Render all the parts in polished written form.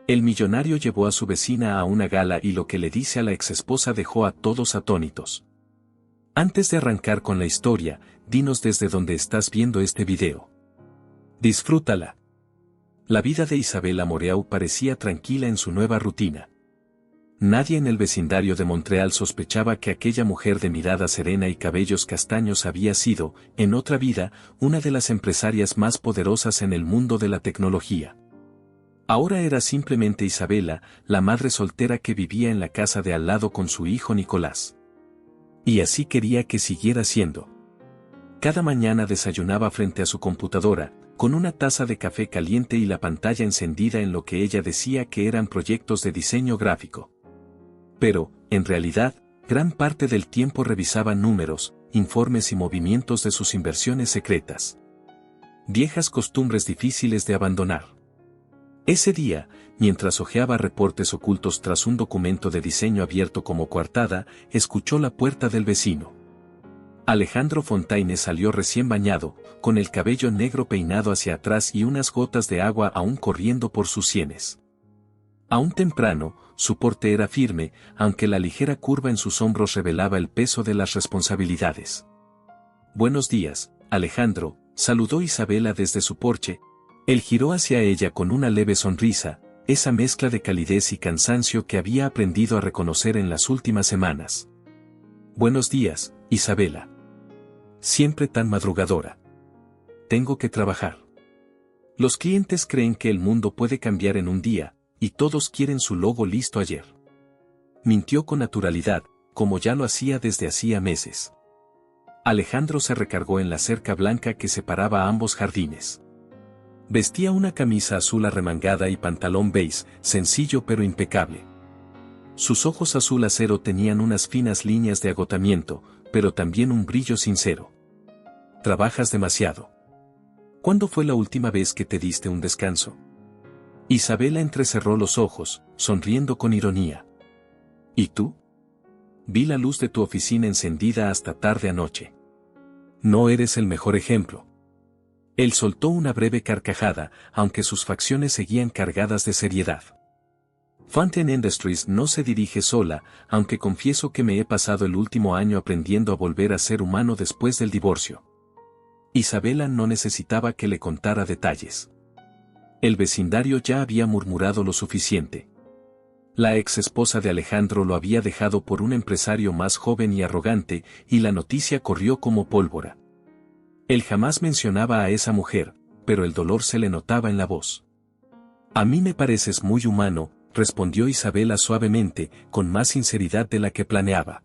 El millonario llevó a su vecina a una gala y lo que le dice a la exesposa dejó a todos atónitos. Antes de arrancar con la historia, dinos desde dónde estás viendo este video. Disfrútala. La vida de Isabella Moreau parecía tranquila en su nueva rutina. Nadie en el vecindario de Montreal sospechaba que aquella mujer de mirada serena y cabellos castaños había sido, en otra vida, una de las empresarias más poderosas en el mundo de la tecnología. Ahora era simplemente Isabella, la madre soltera que vivía en la casa de al lado con su hijo Nicolás. Y así quería que siguiera siendo. Cada mañana desayunaba frente a su computadora, con una taza de café caliente y la pantalla encendida en lo que ella decía que eran proyectos de diseño gráfico. Pero, en realidad, gran parte del tiempo revisaba números, informes y movimientos de sus inversiones secretas. Viejas costumbres difíciles de abandonar. Ese día, mientras hojeaba reportes ocultos tras un documento de diseño abierto como coartada, escuchó la puerta del vecino. Alejandro Fontaine salió recién bañado, con el cabello negro peinado hacia atrás y unas gotas de agua aún corriendo por sus sienes. Aún temprano, su porte era firme, aunque la ligera curva en sus hombros revelaba el peso de las responsabilidades. «Buenos días, Alejandro», saludó Isabella desde su porche. Él giró hacia ella con una leve sonrisa, esa mezcla de calidez y cansancio que había aprendido a reconocer en las últimas semanas. «Buenos días, Isabella. Siempre tan madrugadora. Tengo que trabajar. Los clientes creen que el mundo puede cambiar en un día, y todos quieren su logo listo ayer». Mintió con naturalidad, como ya lo hacía desde hacía meses. Alejandro se recargó en la cerca blanca que separaba ambos jardines. Vestía una camisa azul arremangada y pantalón beige, sencillo pero impecable. Sus ojos azul acero tenían unas finas líneas de agotamiento, pero también un brillo sincero. «Trabajas demasiado. ¿Cuándo fue la última vez que te diste un descanso?» Isabella entrecerró los ojos, sonriendo con ironía. «¿Y tú?» «Vi la luz de tu oficina encendida hasta tarde anoche. No eres el mejor ejemplo». Él soltó una breve carcajada, aunque sus facciones seguían cargadas de seriedad. «Fontaine Industries no se dirige sola, aunque confieso que me he pasado el último año aprendiendo a volver a ser humano después del divorcio». Isabella no necesitaba que le contara detalles. El vecindario ya había murmurado lo suficiente. La ex esposa de Alejandro lo había dejado por un empresario más joven y arrogante, y la noticia corrió como pólvora. Él jamás mencionaba a esa mujer, pero el dolor se le notaba en la voz. «A mí me pareces muy humano», respondió Isabella suavemente, con más sinceridad de la que planeaba.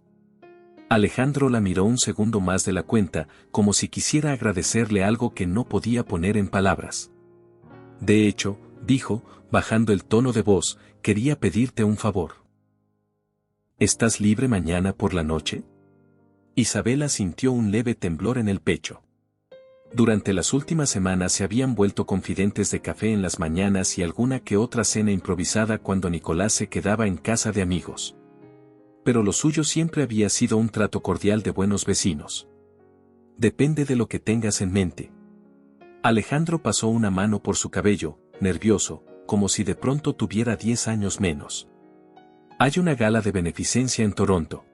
Alejandro la miró un segundo más de la cuenta, como si quisiera agradecerle algo que no podía poner en palabras. «De hecho», dijo, bajando el tono de voz, «quería pedirte un favor». «¿Estás libre mañana por la noche?» Isabella sintió un leve temblor en el pecho. Durante las últimas semanas se habían vuelto confidentes de café en las mañanas y alguna que otra cena improvisada cuando Nicolás se quedaba en casa de amigos. Pero lo suyo siempre había sido un trato cordial de buenos vecinos. «Depende de lo que tengas en mente». Alejandro pasó una mano por su cabello, nervioso, como si de pronto tuviera 10 años menos. «Hay una gala de beneficencia en Toronto.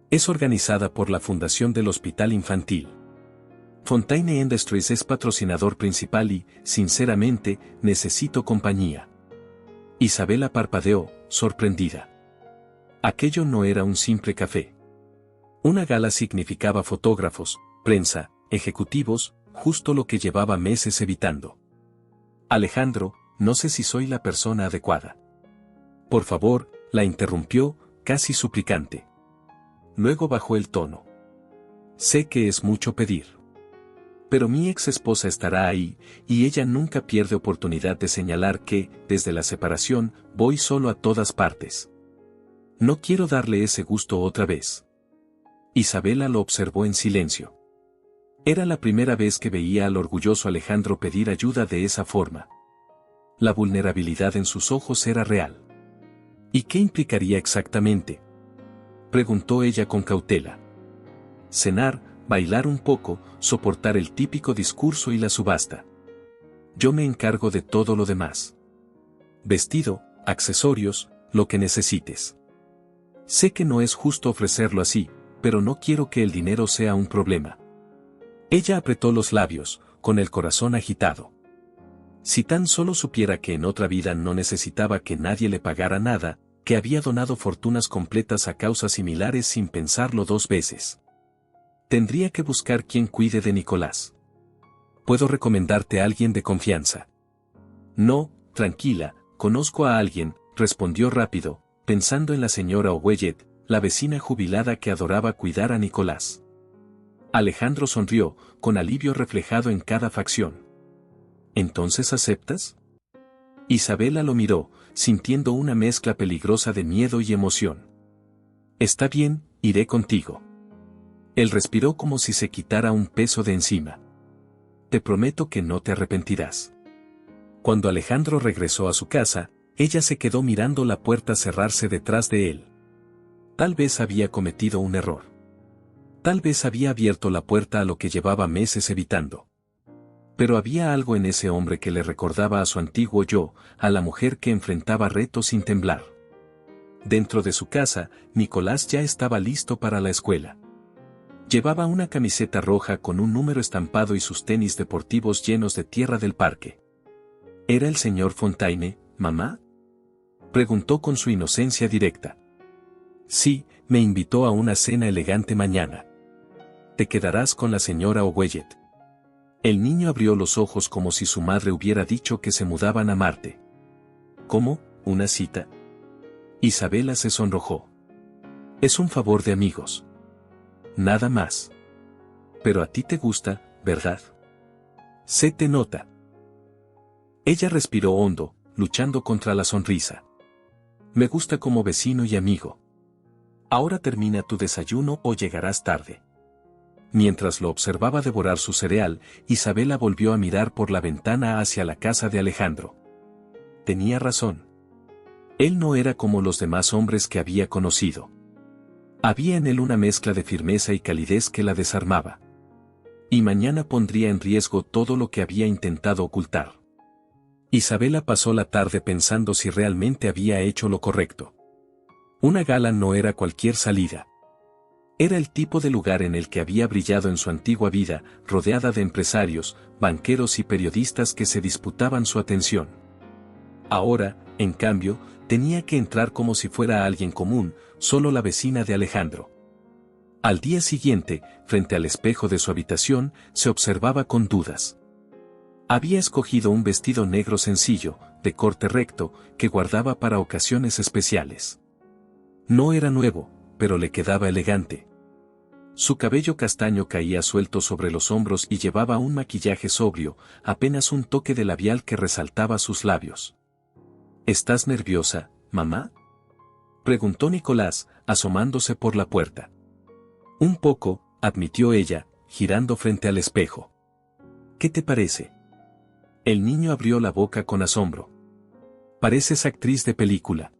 Es organizada por la Fundación del Hospital Infantil. Fontaine Industries es patrocinador principal y, sinceramente, necesito compañía». Isabella parpadeó, sorprendida. Aquello no era un simple café. Una gala significaba fotógrafos, prensa, ejecutivos, justo lo que llevaba meses evitando. «Alejandro, no sé si soy la persona adecuada». «Por favor», la interrumpió, casi suplicante. Luego bajó el tono. «Sé que es mucho pedir. Pero mi ex esposa estará ahí, y ella nunca pierde oportunidad de señalar que, desde la separación, voy solo a todas partes. No quiero darle ese gusto otra vez». Isabella lo observó en silencio. Era la primera vez que veía al orgulloso Alejandro pedir ayuda de esa forma. La vulnerabilidad en sus ojos era real. «¿Y qué implicaría exactamente?», preguntó ella con cautela. «Cenar, bailar un poco, soportar el típico discurso y la subasta. Yo me encargo de todo lo demás». «Vestido», accesorios, lo que necesites. Sé que no es justo ofrecerlo así, pero no quiero que el dinero sea un problema. Ella apretó los labios, con el corazón agitado. Si tan solo supiera que en otra vida no necesitaba que nadie le pagara nada, que había donado fortunas completas a causas similares sin pensarlo 2 veces. Tendría que buscar quien cuide de Nicolás. ¿Puedo recomendarte a alguien de confianza? No, tranquila, conozco a alguien, respondió rápido, pensando en la señora Owellet, la vecina jubilada que adoraba cuidar a Nicolás. Alejandro sonrió, con alivio reflejado en cada facción. ¿Entonces aceptas? Isabela lo miró, sintiendo una mezcla peligrosa de miedo y emoción. Está bien, iré contigo. Él respiró como si se quitara un peso de encima. Te prometo que no te arrepentirás. Cuando Alejandro regresó a su casa, ella se quedó mirando la puerta cerrarse detrás de él. Tal vez había cometido un error. Tal vez había abierto la puerta a lo que llevaba meses evitando. Pero había algo en ese hombre que le recordaba a su antiguo yo, a la mujer que enfrentaba retos sin temblar. Dentro de su casa, Nicolás ya estaba listo para la escuela. Llevaba una camiseta roja con un número estampado y sus tenis deportivos llenos de tierra del parque. ¿Era el señor Fontaine, mamá? Preguntó con su inocencia directa. Sí, me invitó a una cena elegante mañana. Te quedarás con la señora Owellet. El niño abrió los ojos como si su madre hubiera dicho que se mudaban a Marte. ¿Cómo? ¿Una cita? Isabela se sonrojó. Es un favor de amigos. Nada más. Pero a ti te gusta, ¿verdad? Se te nota. Ella respiró hondo, luchando contra la sonrisa. Me gusta como vecino y amigo. Ahora termina tu desayuno o llegarás tarde. Mientras lo observaba devorar su cereal, Isabela volvió a mirar por la ventana hacia la casa de Alejandro. Tenía razón. Él no era como los demás hombres que había conocido. Había en él una mezcla de firmeza y calidez que la desarmaba. Y mañana pondría en riesgo todo lo que había intentado ocultar. Isabela pasó la tarde pensando si realmente había hecho lo correcto. Una gala no era cualquier salida. Era el tipo de lugar en el que había brillado en su antigua vida, rodeada de empresarios, banqueros y periodistas que se disputaban su atención. Ahora, en cambio, tenía que entrar como si fuera alguien común, solo la vecina de Alejandro. Al día siguiente, frente al espejo de su habitación, se observaba con dudas. Había escogido un vestido negro sencillo, de corte recto, que guardaba para ocasiones especiales. No era nuevo, pero le quedaba elegante. Su cabello castaño caía suelto sobre los hombros y llevaba un maquillaje sobrio, apenas un toque de labial que resaltaba sus labios. ¿Estás nerviosa, mamá? Preguntó Nicolás, asomándose por la puerta. Un poco, admitió ella, girando frente al espejo. ¿Qué te parece? El niño abrió la boca con asombro. Pareces actriz de película.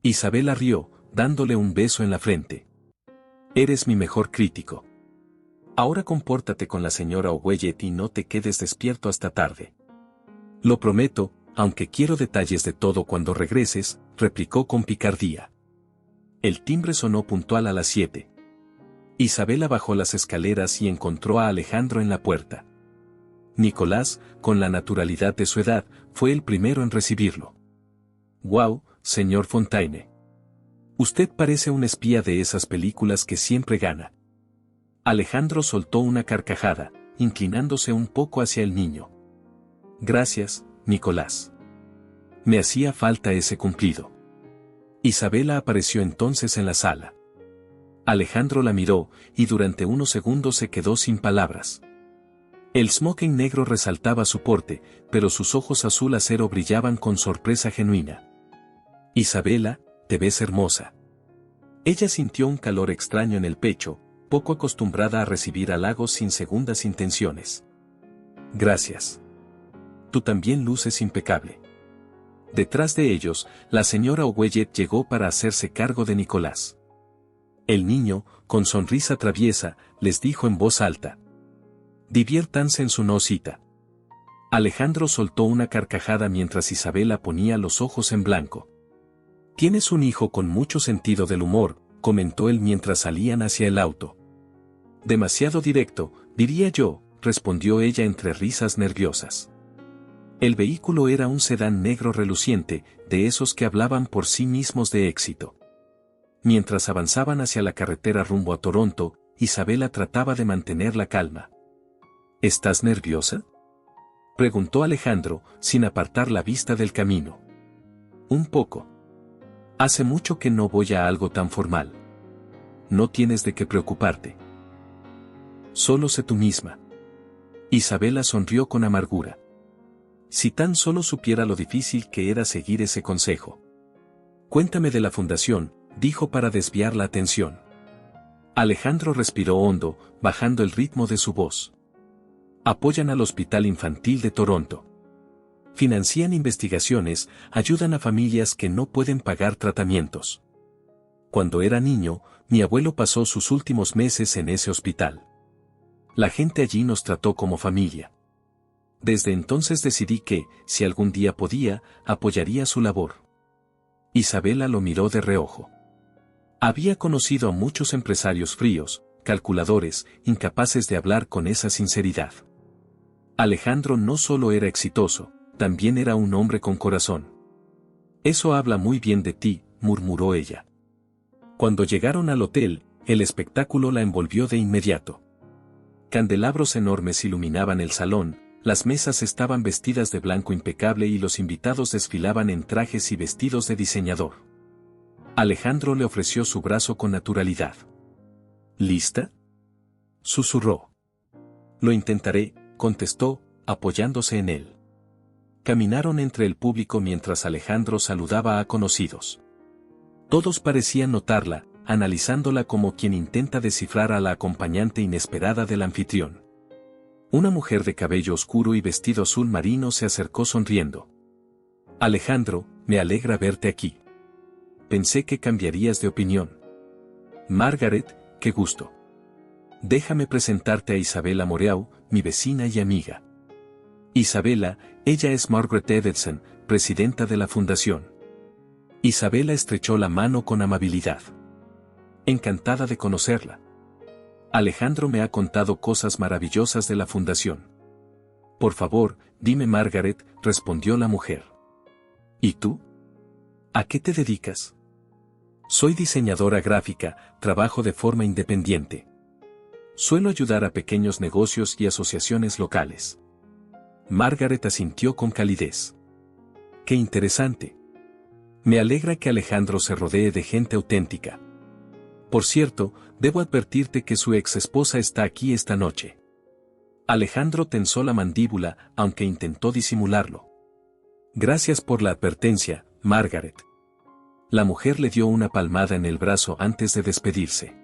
Isabela rió, dándole un beso en la frente. Eres mi mejor crítico. Ahora compórtate con la señora Owellet y no te quedes despierto hasta tarde. Lo prometo, aunque quiero detalles de todo cuando regreses, replicó con picardía. El timbre sonó puntual a las 7. Isabela bajó las escaleras y encontró a Alejandro en la puerta. Nicolás, con la naturalidad de su edad, fue el primero en recibirlo. «Guau, señor Fontaine. Usted parece un espía de esas películas que siempre gana». Alejandro soltó una carcajada, inclinándose un poco hacia el niño. «Gracias, Nicolás. Me hacía falta ese cumplido». Isabela apareció entonces en la sala. Alejandro la miró, y durante unos segundos se quedó sin palabras. El smoking negro resaltaba su porte, pero sus ojos azul acero brillaban con sorpresa genuina. «Isabela, te ves hermosa». Ella sintió un calor extraño en el pecho, poco acostumbrada a recibir halagos sin segundas intenciones. «Gracias. Tú también luces impecable». Detrás de ellos, la señora Owellet llegó para hacerse cargo de Nicolás. El niño, con sonrisa traviesa, les dijo en voz alta: «Diviértanse en su no cita. Alejandro soltó una carcajada mientras Isabela ponía los ojos en blanco. «Tienes un hijo con mucho sentido del humor», comentó él mientras salían hacia el auto. «Demasiado directo, diría yo», respondió ella entre risas nerviosas. El vehículo era un sedán negro reluciente, de esos que hablaban por sí mismos de éxito. Mientras avanzaban hacia la carretera rumbo a Toronto, Isabela trataba de mantener la calma. «¿Estás nerviosa?», preguntó Alejandro, sin apartar la vista del camino. «Un poco. Hace mucho que no voy a algo tan formal». «No tienes de qué preocuparte. Solo sé tú misma». Isabela sonrió con amargura. Si tan solo supiera lo difícil que era seguir ese consejo. «Cuéntame de la fundación», dijo para desviar la atención. Alejandro respiró hondo, bajando el ritmo de su voz. «Apoyan al Hospital Infantil de Toronto. Financian investigaciones, ayudan a familias que no pueden pagar tratamientos. Cuando era niño, mi abuelo pasó sus últimos meses en ese hospital. La gente allí nos trató como familia. Desde entonces decidí que, si algún día podía, apoyaría su labor». Isabela lo miró de reojo. Había conocido a muchos empresarios fríos, calculadores, incapaces de hablar con esa sinceridad. Alejandro no solo era exitoso, también era un hombre con corazón. «Eso habla muy bien de ti», murmuró ella. Cuando llegaron al hotel, el espectáculo la envolvió de inmediato. Candelabros enormes iluminaban el salón, las mesas estaban vestidas de blanco impecable y los invitados desfilaban en trajes y vestidos de diseñador. Alejandro le ofreció su brazo con naturalidad. «¿Lista?», susurró. «Lo intentaré», contestó, apoyándose en él. Caminaron entre el público mientras Alejandro saludaba a conocidos. Todos parecían notarla, analizándola como quien intenta descifrar a la acompañante inesperada del anfitrión. Una mujer de cabello oscuro y vestido azul marino se acercó sonriendo. «Alejandro, me alegra verte aquí. Pensé que cambiarías de opinión». «Margaret, qué gusto. Déjame presentarte a Isabela Moreau, mi vecina y amiga». «Isabela, ella es Margaret Edson, presidenta de la fundación». Isabela estrechó la mano con amabilidad. «Encantada de conocerla. Alejandro me ha contado cosas maravillosas de la fundación». «Por favor, dime Margaret», respondió la mujer. «¿Y tú? ¿A qué te dedicas?». «Soy diseñadora gráfica, trabajo de forma independiente. Suelo ayudar a pequeños negocios y asociaciones locales». Margaret asintió con calidez. «Qué interesante. Me alegra que Alejandro se rodee de gente auténtica. Por cierto, debo advertirte que su ex esposa está aquí esta noche». Alejandro tensó la mandíbula, aunque intentó disimularlo. «Gracias por la advertencia, Margaret». La mujer le dio una palmada en el brazo antes de despedirse.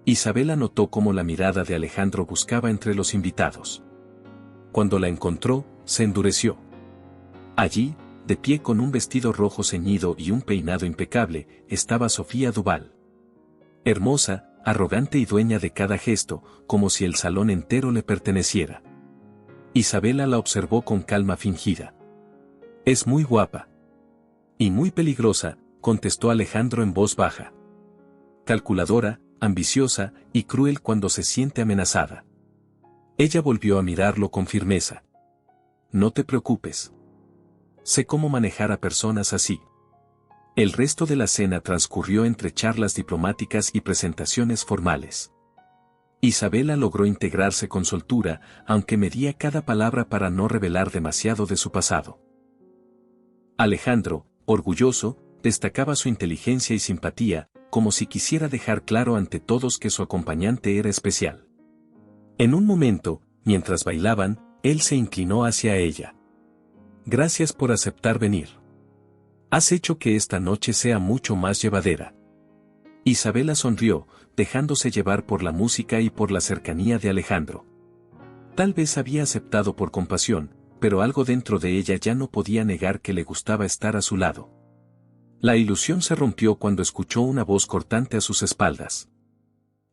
Isabela notó cómo la mirada de Alejandro buscaba entre los invitados. Cuando la encontró, se endureció. Allí, de pie con un vestido rojo ceñido y un peinado impecable, estaba Sofía Duval. Hermosa, arrogante y dueña de cada gesto, como si el salón entero le perteneciera. Isabela la observó con calma fingida. «Es muy guapa». «Y muy peligrosa», contestó Alejandro en voz baja. «Calculadora, ambiciosa y cruel cuando se siente amenazada». Ella volvió a mirarlo con firmeza. «No te preocupes. Sé cómo manejar a personas así». El resto de la cena transcurrió entre charlas diplomáticas y presentaciones formales. Isabela logró integrarse con soltura, aunque medía cada palabra para no revelar demasiado de su pasado. Alejandro, orgulloso, destacaba su inteligencia y simpatía, como si quisiera dejar claro ante todos que su acompañante era especial. En un momento, mientras bailaban, él se inclinó hacia ella. «Gracias por aceptar venir. Has hecho que esta noche sea mucho más llevadera». Isabela sonrió, dejándose llevar por la música y por la cercanía de Alejandro. Tal vez había aceptado por compasión, pero algo dentro de ella ya no podía negar que le gustaba estar a su lado. La ilusión se rompió cuando escuchó una voz cortante a sus espaldas.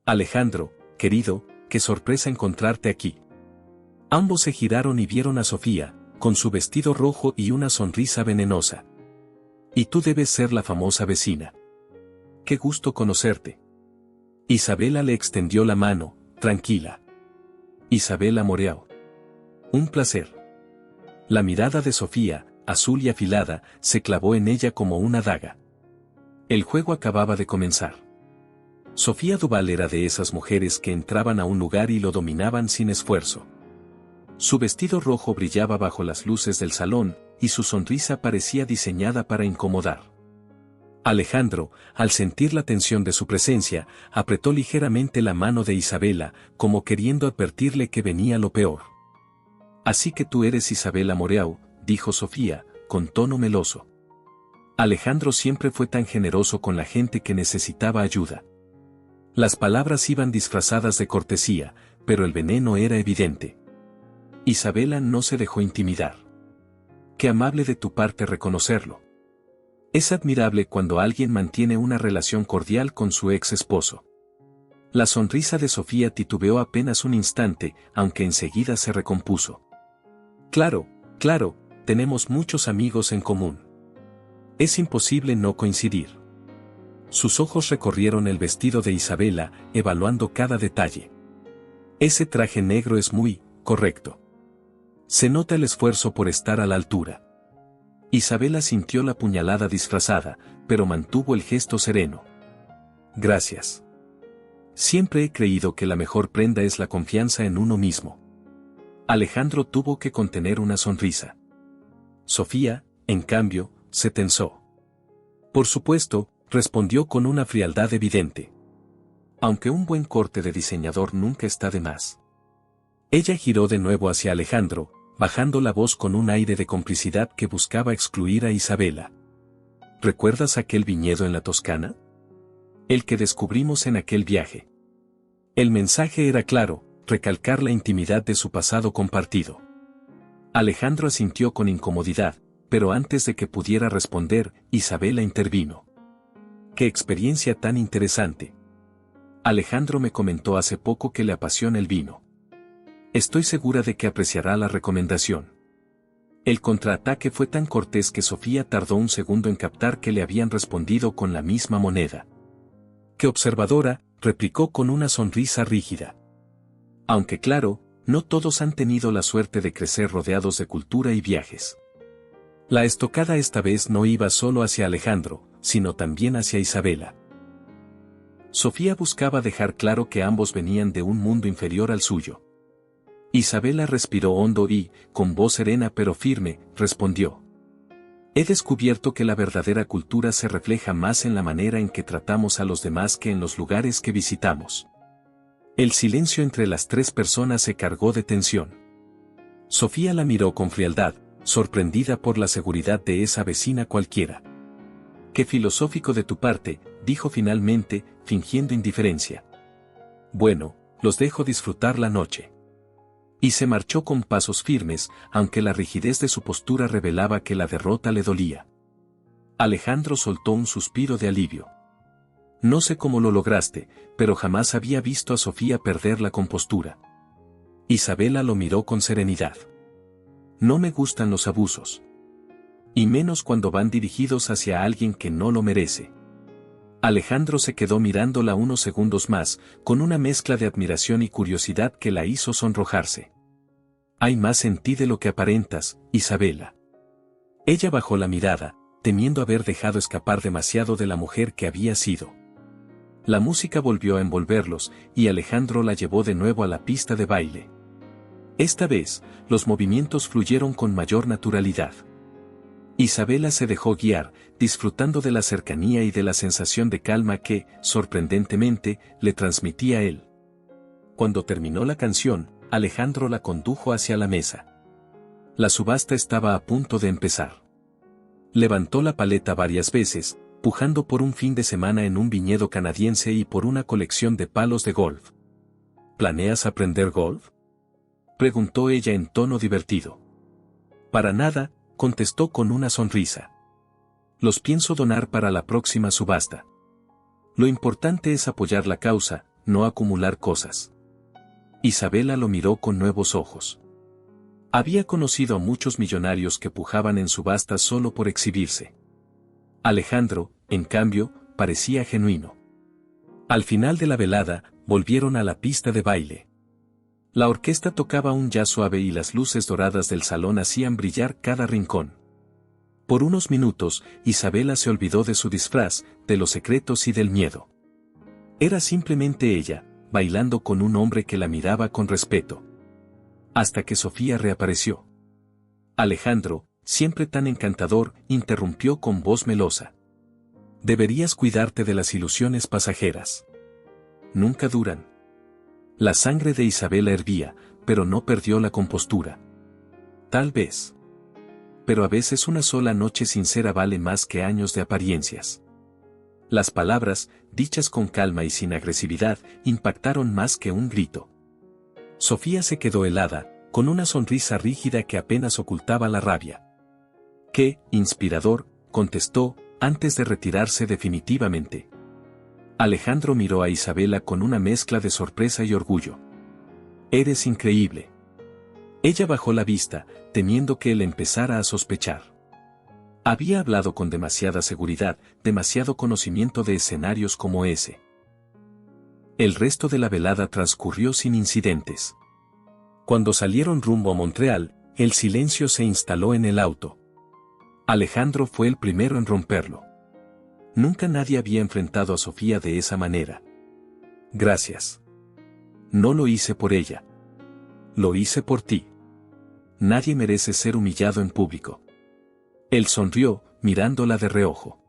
«Alejandro, querido, qué sorpresa encontrarte aquí. Ambos se giraron y vieron a Sofía, con su vestido rojo y una sonrisa venenosa. Y tú debes ser la famosa vecina. Qué gusto conocerte. Isabela le extendió la mano, tranquila. Isabela Moreau. Un placer. La mirada de Sofía, azul y afilada, se clavó en ella como una daga. El juego acababa de comenzar. Sofía Duval era de esas mujeres que entraban a un lugar y lo dominaban sin esfuerzo. Su vestido rojo brillaba bajo las luces del salón, y su sonrisa parecía diseñada para incomodar. Alejandro, al sentir la tensión de su presencia, apretó ligeramente la mano de Isabela, como queriendo advertirle que venía lo peor. Así que tú eres Isabela Moreau, dijo Sofía, con tono meloso. Alejandro siempre fue tan generoso con la gente que necesitaba ayuda. Las palabras iban disfrazadas de cortesía, pero el veneno era evidente. Isabela no se dejó intimidar. Qué amable de tu parte reconocerlo. Es admirable cuando alguien mantiene una relación cordial con su ex esposo. La sonrisa de Sofía titubeó apenas un instante, aunque enseguida se recompuso. Claro, tenemos muchos amigos en común. Es imposible no coincidir. Sus ojos recorrieron el vestido de Isabela, evaluando cada detalle. Ese traje negro es muy correcto. Se nota el esfuerzo por estar a la altura. Isabela sintió la puñalada disfrazada, pero mantuvo el gesto sereno. Gracias. Siempre he creído que la mejor prenda es la confianza en uno mismo. Alejandro tuvo que contener una sonrisa. Sofía, en cambio, se tensó. Por supuesto, respondió con una frialdad evidente. Aunque un buen corte de diseñador nunca está de más. Ella giró de nuevo hacia Alejandro, bajando la voz con un aire de complicidad que buscaba excluir a Isabela. ¿Recuerdas aquel viñedo en la Toscana? El que descubrimos en aquel viaje. El mensaje era claro, recalcar la intimidad de su pasado compartido. Alejandro asintió con incomodidad, pero antes de que pudiera responder, Isabela intervino. ¡Qué experiencia tan interesante! Alejandro me comentó hace poco que le apasiona el vino. Estoy segura de que apreciará la recomendación. El contraataque fue tan cortés que Sofía tardó un segundo en captar que le habían respondido con la misma moneda. ¡Qué observadora!, replicó con una sonrisa rígida. Aunque claro, no todos han tenido la suerte de crecer rodeados de cultura y viajes. La estocada esta vez no iba solo hacia Alejandro, sino también hacia Isabela. Sofía buscaba dejar claro que ambos venían de un mundo inferior al suyo. Isabela respiró hondo y, con voz serena pero firme, respondió. He descubierto que la verdadera cultura se refleja más en la manera en que tratamos a los demás que en los lugares que visitamos. El silencio entre las tres personas se cargó de tensión. Sofía la miró con frialdad, sorprendida por la seguridad de esa vecina cualquiera. Qué filosófico de tu parte, dijo finalmente, fingiendo indiferencia. Bueno, los dejo disfrutar la noche. Y se marchó con pasos firmes, aunque la rigidez de su postura revelaba que la derrota le dolía. Alejandro soltó un suspiro de alivio. No sé cómo lo lograste, pero jamás había visto a Sofía perder la compostura. Isabela lo miró con serenidad. No me gustan los abusos. Y menos cuando van dirigidos hacia alguien que no lo merece. Alejandro se quedó mirándola unos segundos más, con una mezcla de admiración y curiosidad que la hizo sonrojarse. Hay más en ti de lo que aparentas, Isabela. Ella bajó la mirada, temiendo haber dejado escapar demasiado de la mujer que había sido. La música volvió a envolverlos, y Alejandro la llevó de nuevo a la pista de baile. Esta vez, los movimientos fluyeron con mayor naturalidad. Isabela se dejó guiar, disfrutando de la cercanía y de la sensación de calma que, sorprendentemente, le transmitía él. Cuando terminó la canción, Alejandro la condujo hacia la mesa. La subasta estaba a punto de empezar. Levantó la paleta varias veces, pujando por un fin de semana en un viñedo canadiense y por una colección de palos de golf. ¿Planeas aprender golf?, preguntó ella en tono divertido. Para nada, contestó con una sonrisa. Los pienso donar para la próxima subasta. Lo importante es apoyar la causa, no acumular cosas. Isabela lo miró con nuevos ojos. Había conocido a muchos millonarios que pujaban en subastas solo por exhibirse. Alejandro, en cambio, parecía genuino. Al final de la velada, volvieron a la pista de baile. La orquesta tocaba un jazz suave y las luces doradas del salón hacían brillar cada rincón. Por unos minutos, Isabela se olvidó de su disfraz, de los secretos y del miedo. Era simplemente ella, bailando con un hombre que la miraba con respeto. Hasta que Sofía reapareció. Alejandro, siempre tan encantador, interrumpió con voz melosa. Deberías cuidarte de las ilusiones pasajeras. Nunca duran. La sangre de Isabela hervía, pero no perdió la compostura. Tal vez. Pero a veces una sola noche sincera vale más que años de apariencias. Las palabras, dichas con calma y sin agresividad, impactaron más que un grito. Sofía se quedó helada, con una sonrisa rígida que apenas ocultaba la rabia. «Qué inspirador», contestó, antes de retirarse definitivamente. Alejandro miró a Isabela con una mezcla de sorpresa y orgullo. «Eres increíble». Ella bajó la vista, temiendo que él empezara a sospechar. Había hablado con demasiada seguridad, demasiado conocimiento de escenarios como ese. El resto de la velada transcurrió sin incidentes. Cuando salieron rumbo a Montreal, el silencio se instaló en el auto. Alejandro fue el primero en romperlo. Nunca nadie había enfrentado a Sofía de esa manera. «Gracias. No lo hice por ella. Lo hice por ti. Nadie merece ser humillado en público». Él sonrió, mirándola de reojo.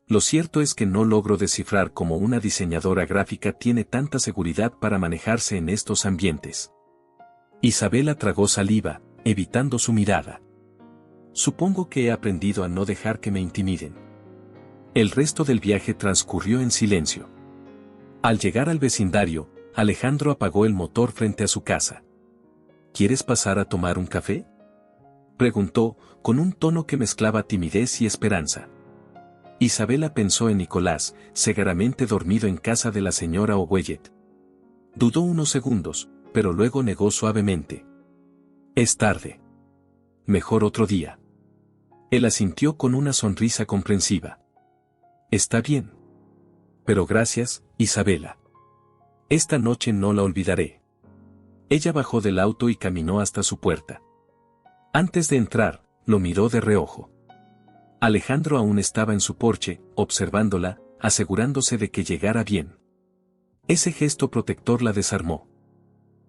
Lo cierto es que no logro descifrar cómo una diseñadora gráfica tiene tanta seguridad para manejarse en estos ambientes. Isabela tragó saliva, evitando su mirada. Supongo que he aprendido a no dejar que me intimiden. El resto del viaje transcurrió en silencio. Al llegar al vecindario, Alejandro apagó el motor frente a su casa. ¿Quieres pasar a tomar un café?, preguntó, con un tono que mezclaba timidez y esperanza. Isabela pensó en Nicolás, segaramente dormido en casa de la señora O'Wellet. Dudó unos segundos, pero luego negó suavemente. «Es tarde. Mejor otro día». Él asintió con una sonrisa comprensiva. «Está bien. Pero gracias, Isabela. Esta noche no la olvidaré». Ella bajó del auto y caminó hasta su puerta. Antes de entrar, lo miró de reojo. Alejandro aún estaba en su porche, observándola, asegurándose de que llegara bien. Ese gesto protector la desarmó.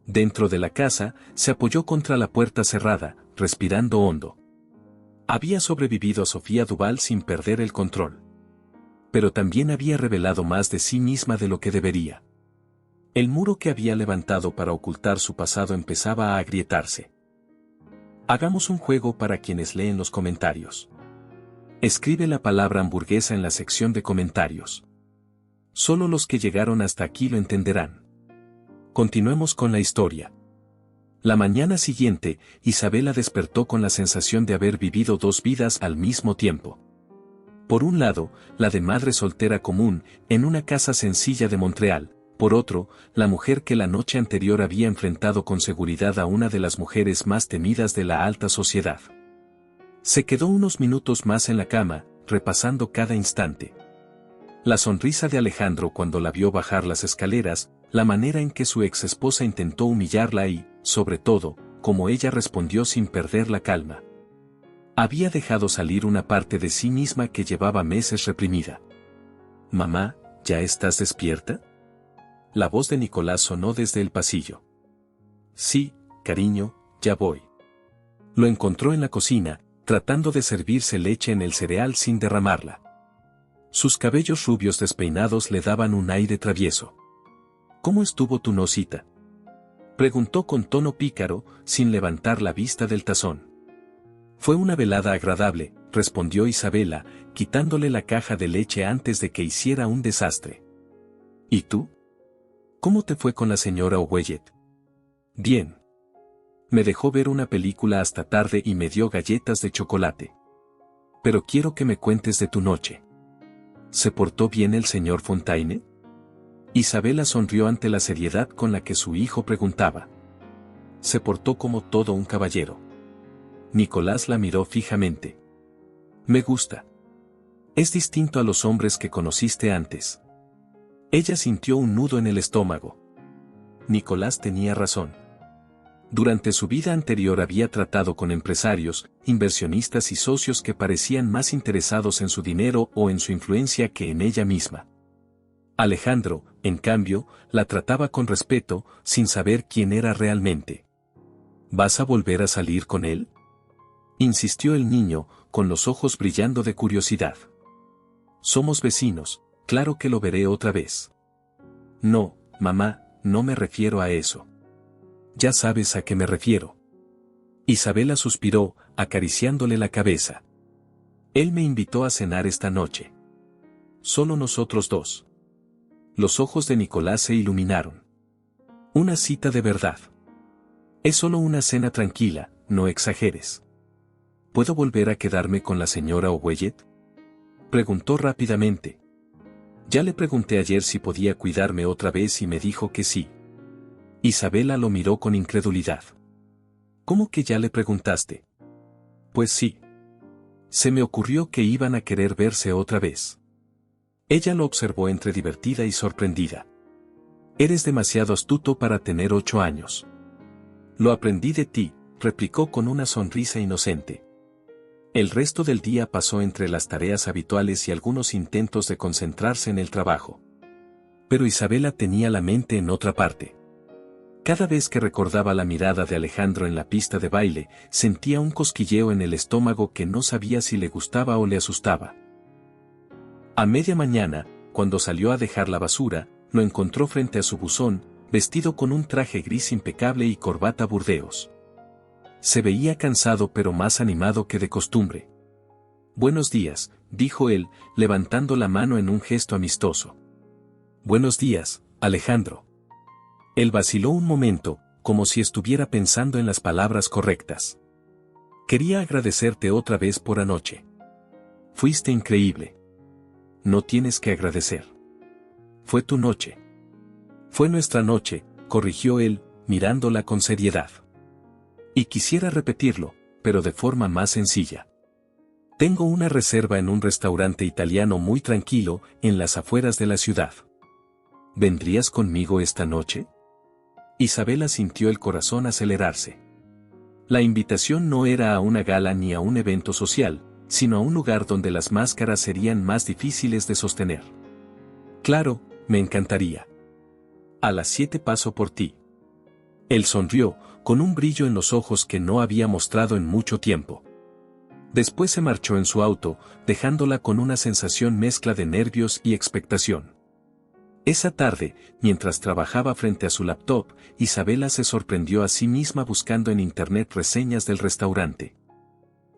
Dentro de la casa, se apoyó contra la puerta cerrada, respirando hondo. Había sobrevivido a Sofía Duval sin perder el control. Pero también había revelado más de sí misma de lo que debería. El muro que había levantado para ocultar su pasado empezaba a agrietarse. Hagamos un juego para quienes leen los comentarios. Escribe la palabra hamburguesa en la sección de comentarios. Solo los que llegaron hasta aquí lo entenderán. Continuemos con la historia. La mañana siguiente, Isabela despertó con la sensación de haber vivido dos vidas al mismo tiempo. Por un lado, la de madre soltera común, en una casa sencilla de Montreal. Por otro, la mujer que la noche anterior había enfrentado con seguridad a una de las mujeres más temidas de la alta sociedad. Se quedó unos minutos más en la cama, repasando cada instante. La sonrisa de Alejandro cuando la vio bajar las escaleras, la manera en que su ex esposa intentó humillarla y, sobre todo, cómo ella respondió sin perder la calma. Había dejado salir una parte de sí misma que llevaba meses reprimida. «Mamá, ¿ya estás despierta?», la voz de Nicolás sonó desde el pasillo. «Sí, cariño, ya voy». Lo encontró en la cocina, tratando de servirse leche en el cereal sin derramarla. Sus cabellos rubios despeinados le daban un aire travieso. «¿Cómo estuvo tu nocita?», preguntó con tono pícaro, sin levantar la vista del tazón. «Fue una velada agradable», respondió Isabela, quitándole la caja de leche antes de que hiciera un desastre. «¿Y tú? ¿Cómo te fue con la señora O'Wellet?». «Bien. Me dejó ver una película hasta tarde y me dio galletas de chocolate. Pero quiero que me cuentes de tu noche. ¿Se portó bien el señor Fontaine?». Isabela sonrió ante la seriedad con la que su hijo preguntaba. Se portó como todo un caballero. Nicolás la miró fijamente. Me gusta. Es distinto a los hombres que conociste antes. Ella sintió un nudo en el estómago. Nicolás tenía razón. Durante su vida anterior había tratado con empresarios, inversionistas y socios que parecían más interesados en su dinero o en su influencia que en ella misma. Alejandro, en cambio, la trataba con respeto, sin saber quién era realmente. ¿Vas a volver a salir con él?, insistió el niño, con los ojos brillando de curiosidad. Somos vecinos, claro que lo veré otra vez. No, mamá, no me refiero a eso. Ya sabes a qué me refiero. Isabela suspiró, acariciándole la cabeza. Él me invitó a cenar esta noche. Solo nosotros dos. Los ojos de Nicolás se iluminaron. Una cita de verdad. Es solo una cena tranquila, no exageres. ¿Puedo volver a quedarme con la señora Owellet?, preguntó rápidamente. Ya le pregunté ayer si podía cuidarme otra vez y me dijo que sí. Isabela lo miró con incredulidad. ¿Cómo que ya le preguntaste? Pues sí. Se me ocurrió que iban a querer verse otra vez. Ella lo observó entre divertida y sorprendida. Eres demasiado astuto para tener 8 años. Lo aprendí de ti, replicó con una sonrisa inocente. El resto del día pasó entre las tareas habituales y algunos intentos de concentrarse en el trabajo. Pero Isabela tenía la mente en otra parte. Cada vez que recordaba la mirada de Alejandro en la pista de baile, sentía un cosquilleo en el estómago que no sabía si le gustaba o le asustaba. A media mañana, cuando salió a dejar la basura, lo encontró frente a su buzón, vestido con un traje gris impecable y corbata burdeos. Se veía cansado pero más animado que de costumbre. Buenos días, dijo él, levantando la mano en un gesto amistoso. Buenos días, Alejandro. Él vaciló un momento, como si estuviera pensando en las palabras correctas. Quería agradecerte otra vez por anoche. Fuiste increíble. No tienes que agradecer. Fue tu noche. Fue nuestra noche, corrigió él, mirándola con seriedad. Y quisiera repetirlo, pero de forma más sencilla. Tengo una reserva en un restaurante italiano muy tranquilo, en las afueras de la ciudad. ¿Vendrías conmigo esta noche? Isabela sintió el corazón acelerarse. La invitación no era a una gala ni a un evento social, sino a un lugar donde las máscaras serían más difíciles de sostener. Claro, me encantaría. A las 7 paso por ti. Él sonrió, con un brillo en los ojos que no había mostrado en mucho tiempo. Después se marchó en su auto, dejándola con una sensación mezcla de nervios y expectación. Esa tarde, mientras trabajaba frente a su laptop, Isabela se sorprendió a sí misma buscando en internet reseñas del restaurante.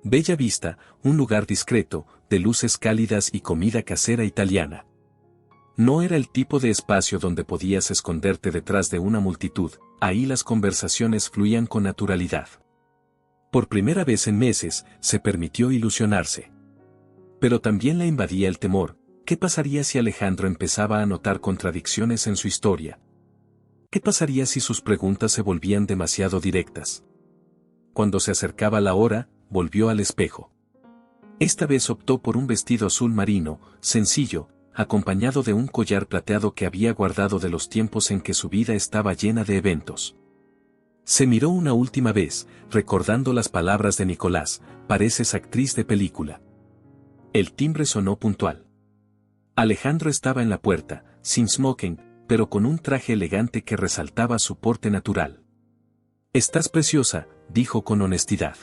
Bella Vista, un lugar discreto, de luces cálidas y comida casera italiana. No era el tipo de espacio donde podías esconderte detrás de una multitud, ahí las conversaciones fluían con naturalidad. Por primera vez en meses, se permitió ilusionarse. Pero también la invadía el temor. ¿Qué pasaría si Alejandro empezaba a notar contradicciones en su historia? ¿Qué pasaría si sus preguntas se volvían demasiado directas? Cuando se acercaba la hora, volvió al espejo. Esta vez optó por un vestido azul marino, sencillo, acompañado de un collar plateado que había guardado de los tiempos en que su vida estaba llena de eventos. Se miró una última vez, recordando las palabras de Nicolás, pareces actriz de película. El timbre sonó puntual. Alejandro estaba en la puerta, sin smoking, pero con un traje elegante que resaltaba su porte natural. Estás preciosa, dijo con honestidad.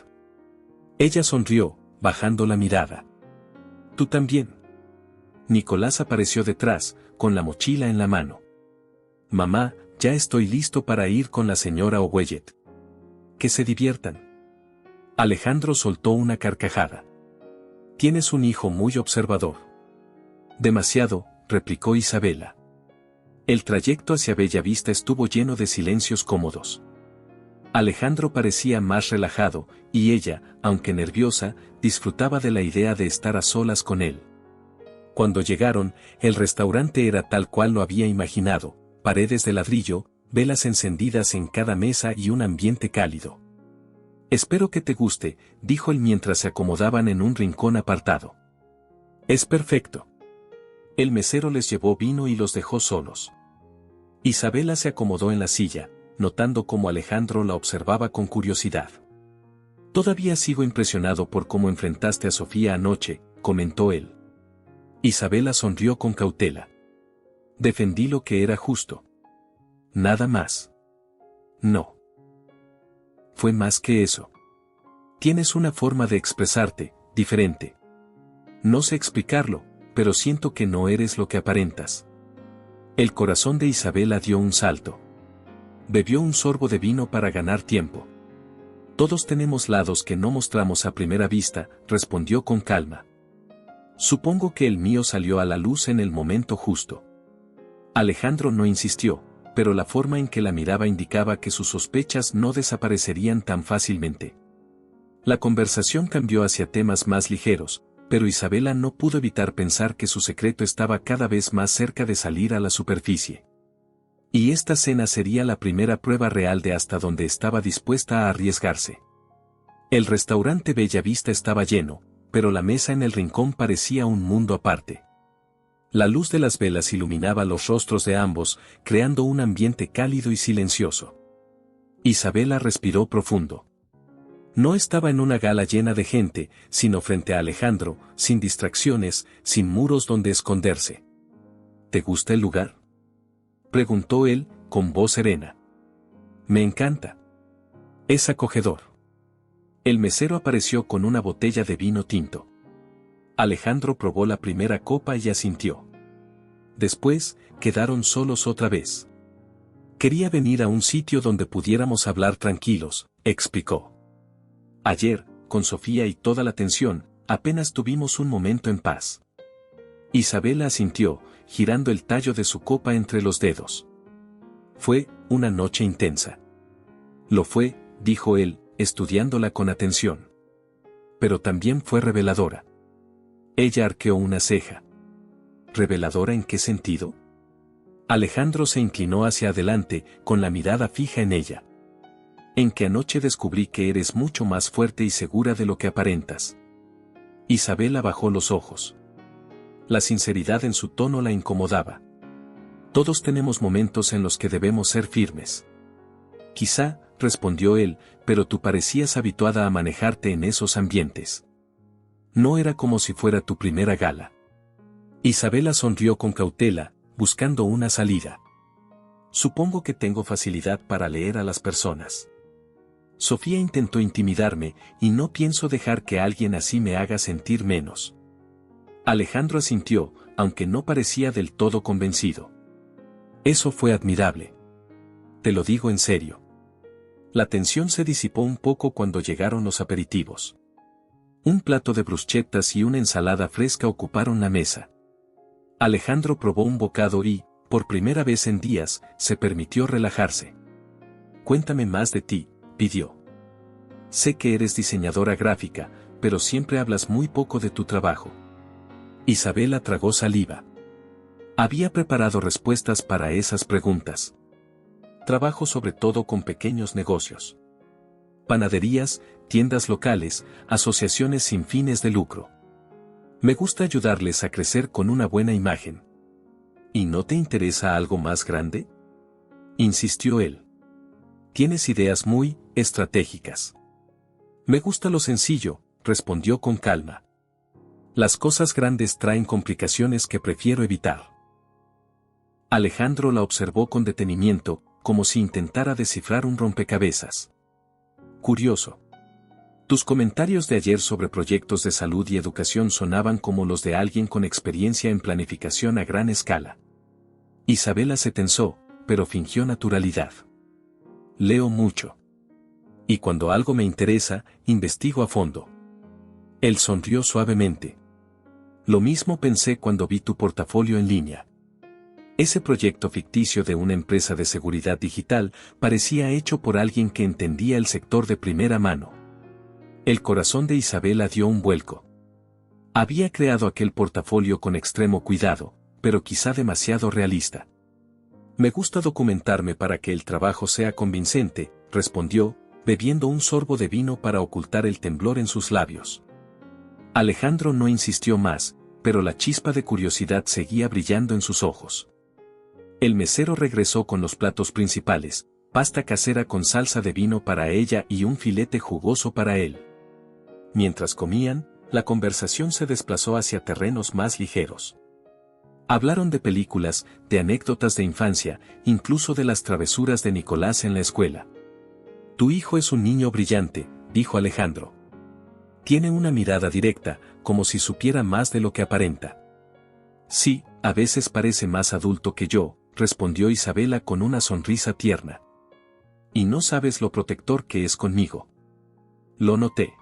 Ella sonrió, bajando la mirada. Tú también. Nicolás apareció detrás, con la mochila en la mano. Mamá, ya estoy listo para ir con la señora Owellet. Que se diviertan. Alejandro soltó una carcajada. Tienes un hijo muy observador. Demasiado, replicó Isabela. El trayecto hacia Bella Vista estuvo lleno de silencios cómodos. Alejandro parecía más relajado, y ella, aunque nerviosa, disfrutaba de la idea de estar a solas con él. Cuando llegaron, el restaurante era tal cual lo había imaginado, paredes de ladrillo, velas encendidas en cada mesa y un ambiente cálido. Espero que te guste, dijo él mientras se acomodaban en un rincón apartado. Es perfecto. El mesero les llevó vino y los dejó solos. Isabela se acomodó en la silla, notando cómo Alejandro la observaba con curiosidad. Todavía sigo impresionado por cómo enfrentaste a Sofía anoche, comentó él. Isabela sonrió con cautela. Defendí lo que era justo. Nada más. No. Fue más que eso. Tienes una forma de expresarte, diferente. No sé explicarlo, pero siento que no eres lo que aparentas. El corazón de Isabela dio un salto. Bebió un sorbo de vino para ganar tiempo. Todos tenemos lados que no mostramos a primera vista, respondió con calma. Supongo que el mío salió a la luz en el momento justo. Alejandro no insistió, pero la forma en que la miraba indicaba que sus sospechas no desaparecerían tan fácilmente. La conversación cambió hacia temas más ligeros, pero Isabela no pudo evitar pensar que su secreto estaba cada vez más cerca de salir a la superficie. Y esta cena sería la primera prueba real de hasta dónde estaba dispuesta a arriesgarse. El restaurante Bella Vista estaba lleno, pero la mesa en el rincón parecía un mundo aparte. La luz de las velas iluminaba los rostros de ambos, creando un ambiente cálido y silencioso. Isabela respiró profundo. No estaba en una gala llena de gente, sino frente a Alejandro, sin distracciones, sin muros donde esconderse. ¿Te gusta el lugar?, preguntó él, con voz serena. Me encanta. Es acogedor. El mesero apareció con una botella de vino tinto. Alejandro probó la primera copa y asintió. Después, quedaron solos otra vez. Quería venir a un sitio donde pudiéramos hablar tranquilos, explicó. Ayer, con Sofía y toda la tensión, apenas tuvimos un momento en paz. Isabela asintió, girando el tallo de su copa entre los dedos. Fue una noche intensa. Lo fue, dijo él, estudiándola con atención. Pero también fue reveladora. Ella arqueó una ceja. ¿Reveladora en qué sentido? Alejandro se inclinó hacia adelante, con la mirada fija en ella. En que anoche descubrí que eres mucho más fuerte y segura de lo que aparentas. Isabela bajó los ojos. La sinceridad en su tono la incomodaba. Todos tenemos momentos en los que debemos ser firmes. Quizá, respondió él, pero tú parecías habituada a manejarte en esos ambientes. No era como si fuera tu primera gala. Isabela sonrió con cautela, buscando una salida. Supongo que tengo facilidad para leer a las personas. Sofía intentó intimidarme, y no pienso dejar que alguien así me haga sentir menos. Alejandro asintió, aunque no parecía del todo convencido. Eso fue admirable. Te lo digo en serio. La tensión se disipó un poco cuando llegaron los aperitivos. Un plato de bruschettas y una ensalada fresca ocuparon la mesa. Alejandro probó un bocado y, por primera vez en días, se permitió relajarse. Cuéntame más de ti, pidió. Sé que eres diseñadora gráfica, pero siempre hablas muy poco de tu trabajo. Isabela tragó saliva. Había preparado respuestas para esas preguntas. Trabajo sobre todo con pequeños negocios. Panaderías, tiendas locales, asociaciones sin fines de lucro. Me gusta ayudarles a crecer con una buena imagen. ¿Y no te interesa algo más grande?, insistió él. Tienes ideas muy estratégicas. Me gusta lo sencillo, respondió con calma. Las cosas grandes traen complicaciones que prefiero evitar. Alejandro la observó con detenimiento, como si intentara descifrar un rompecabezas. Curioso. Tus comentarios de ayer sobre proyectos de salud y educación sonaban como los de alguien con experiencia en planificación a gran escala. Isabela se tensó, pero fingió naturalidad. Leo mucho. Y cuando algo me interesa, investigo a fondo. Él sonrió suavemente. Lo mismo pensé cuando vi tu portafolio en línea. Ese proyecto ficticio de una empresa de seguridad digital parecía hecho por alguien que entendía el sector de primera mano. El corazón de Isabela dio un vuelco. Había creado aquel portafolio con extremo cuidado, pero quizá demasiado realista. Me gusta documentarme para que el trabajo sea convincente, respondió, bebiendo un sorbo de vino para ocultar el temblor en sus labios. Alejandro no insistió más, pero la chispa de curiosidad seguía brillando en sus ojos. El mesero regresó con los platos principales, pasta casera con salsa de vino para ella y un filete jugoso para él. Mientras comían, la conversación se desplazó hacia terrenos más ligeros. Hablaron de películas, de anécdotas de infancia, incluso de las travesuras de Nicolás en la escuela. Tu hijo es un niño brillante, dijo Alejandro. Tiene una mirada directa, como si supiera más de lo que aparenta. Sí, a veces parece más adulto que yo, respondió Isabela con una sonrisa tierna. Y no sabes lo protector que es conmigo. Lo noté.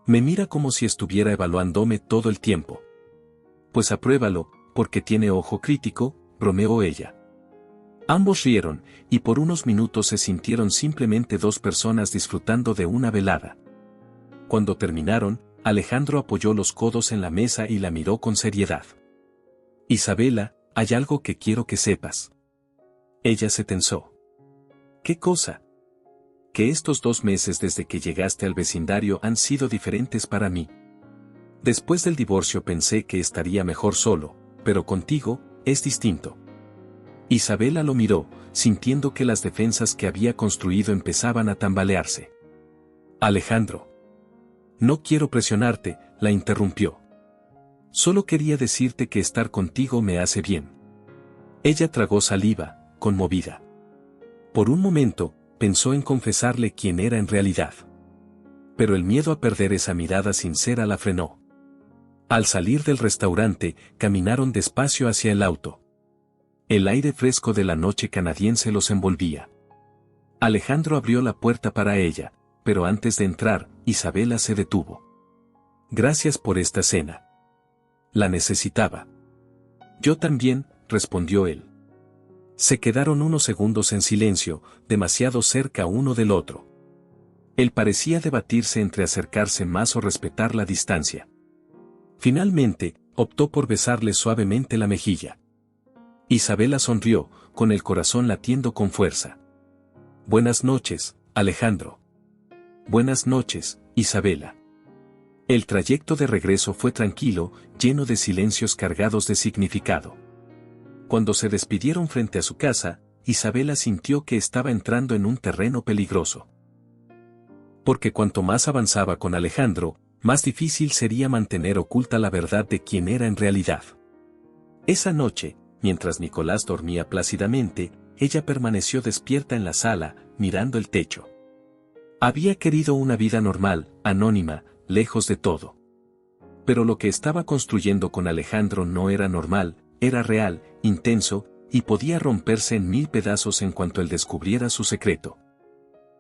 Me mira como si estuviera evaluándome todo el tiempo. Pues apruébalo, porque tiene ojo crítico, bromeó ella. Ambos rieron, y por unos minutos se sintieron simplemente dos personas disfrutando de una velada. Cuando terminaron, Alejandro apoyó los codos en la mesa y la miró con seriedad. Isabela, hay algo que quiero que sepas. Ella se tensó. ¿Qué cosa? Que estos 2 meses desde que llegaste al vecindario han sido diferentes para mí. Después del divorcio pensé que estaría mejor solo, pero contigo, es distinto. Isabela lo miró, sintiendo que las defensas que había construido empezaban a tambalearse. Alejandro. No quiero presionarte, la interrumpió. Solo quería decirte que estar contigo me hace bien. Ella tragó saliva, conmovida. Por un momento, pensó en confesarle quién era en realidad. Pero el miedo a perder esa mirada sincera la frenó. Al salir del restaurante, caminaron despacio hacia el auto. El aire fresco de la noche canadiense los envolvía. Alejandro abrió la puerta para ella, pero antes de entrar, Isabela se detuvo. Gracias por esta cena. La necesitaba. Yo también, respondió él. Se quedaron unos segundos en silencio, demasiado cerca uno del otro. Él parecía debatirse entre acercarse más o respetar la distancia. Finalmente, optó por besarle suavemente la mejilla. Isabela sonrió, con el corazón latiendo con fuerza. Buenas noches, Alejandro. Buenas noches, Isabela. El trayecto de regreso fue tranquilo, lleno de silencios cargados de significado. Cuando se despidieron frente a su casa, Isabela sintió que estaba entrando en un terreno peligroso. Porque cuanto más avanzaba con Alejandro, más difícil sería mantener oculta la verdad de quién era en realidad. Esa noche, mientras Nicolás dormía plácidamente, ella permaneció despierta en la sala, mirando el techo. Había querido una vida normal, anónima, lejos de todo. Pero lo que estaba construyendo con Alejandro no era normal, era real, intenso, y podía romperse en 1000 pedazos en cuanto él descubriera su secreto.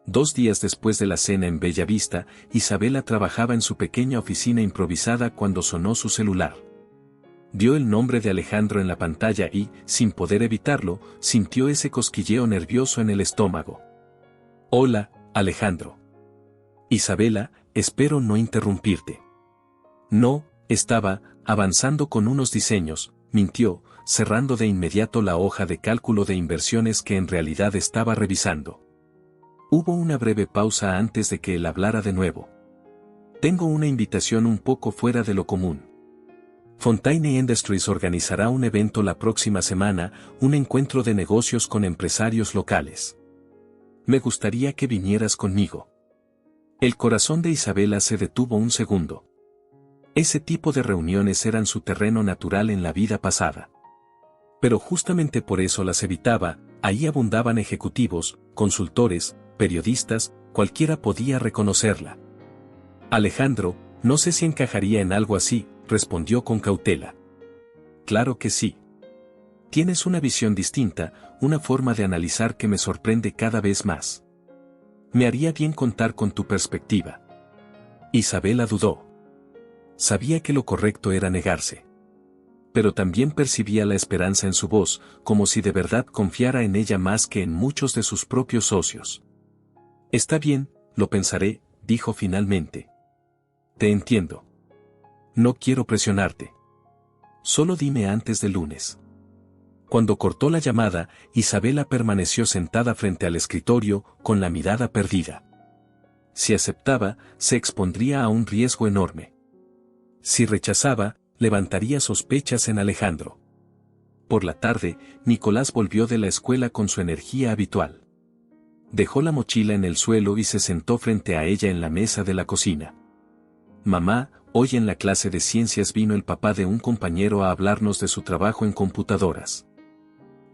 2 días después de la cena en Bella Vista, Isabela trabajaba en su pequeña oficina improvisada cuando sonó su celular. Vio el nombre de Alejandro en la pantalla y, sin poder evitarlo, sintió ese cosquilleo nervioso en el estómago. Hola, Alejandro. Isabela, espero no interrumpirte. No, estaba avanzando con unos diseños, mintió, cerrando de inmediato la hoja de cálculo de inversiones que en realidad estaba revisando. Hubo una breve pausa antes de que él hablara de nuevo. Tengo una invitación un poco fuera de lo común. Fontaine Industries organizará un evento la próxima semana, un encuentro de negocios con empresarios locales. Me gustaría que vinieras conmigo. El corazón de Isabela se detuvo un segundo. Ese tipo de reuniones eran su terreno natural en la vida pasada. Pero justamente por eso las evitaba, ahí abundaban ejecutivos, consultores, periodistas, cualquiera podía reconocerla. Alejandro, no sé si encajaría en algo así, respondió con cautela. Claro que sí. Tienes una visión distinta, una forma de analizar que me sorprende cada vez más. Me haría bien contar con tu perspectiva. Isabela dudó. Sabía que lo correcto era negarse. Pero también percibía la esperanza en su voz, como si de verdad confiara en ella más que en muchos de sus propios socios. Está bien, lo pensaré, dijo finalmente. Te entiendo. No quiero presionarte. Solo dime antes del lunes. Cuando cortó la llamada, Isabela permaneció sentada frente al escritorio, con la mirada perdida. Si aceptaba, se expondría a un riesgo enorme. Si rechazaba, levantaría sospechas en Alejandro. Por la tarde, Nicolás volvió de la escuela con su energía habitual. Dejó la mochila en el suelo y se sentó frente a ella en la mesa de la cocina. Mamá, hoy en la clase de ciencias vino el papá de un compañero a hablarnos de su trabajo en computadoras.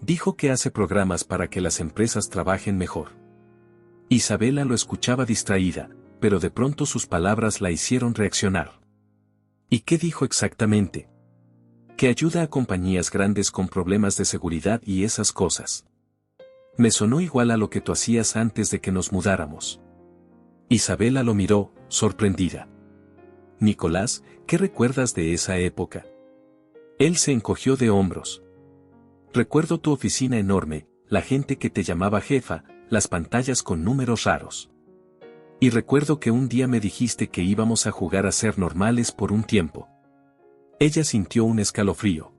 Dijo que hace programas para que las empresas trabajen mejor. Isabela lo escuchaba distraída, pero de pronto sus palabras la hicieron reaccionar. ¿Y qué dijo exactamente? Que ayuda a compañías grandes con problemas de seguridad y esas cosas. Me sonó igual a lo que tú hacías antes de que nos mudáramos. Isabela lo miró, sorprendida. Nicolás, ¿qué recuerdas de esa época? Él se encogió de hombros. Recuerdo tu oficina enorme, la gente que te llamaba jefa, las pantallas con números raros. Y recuerdo que un día me dijiste que íbamos a jugar a ser normales por un tiempo. Ella sintió un escalofrío.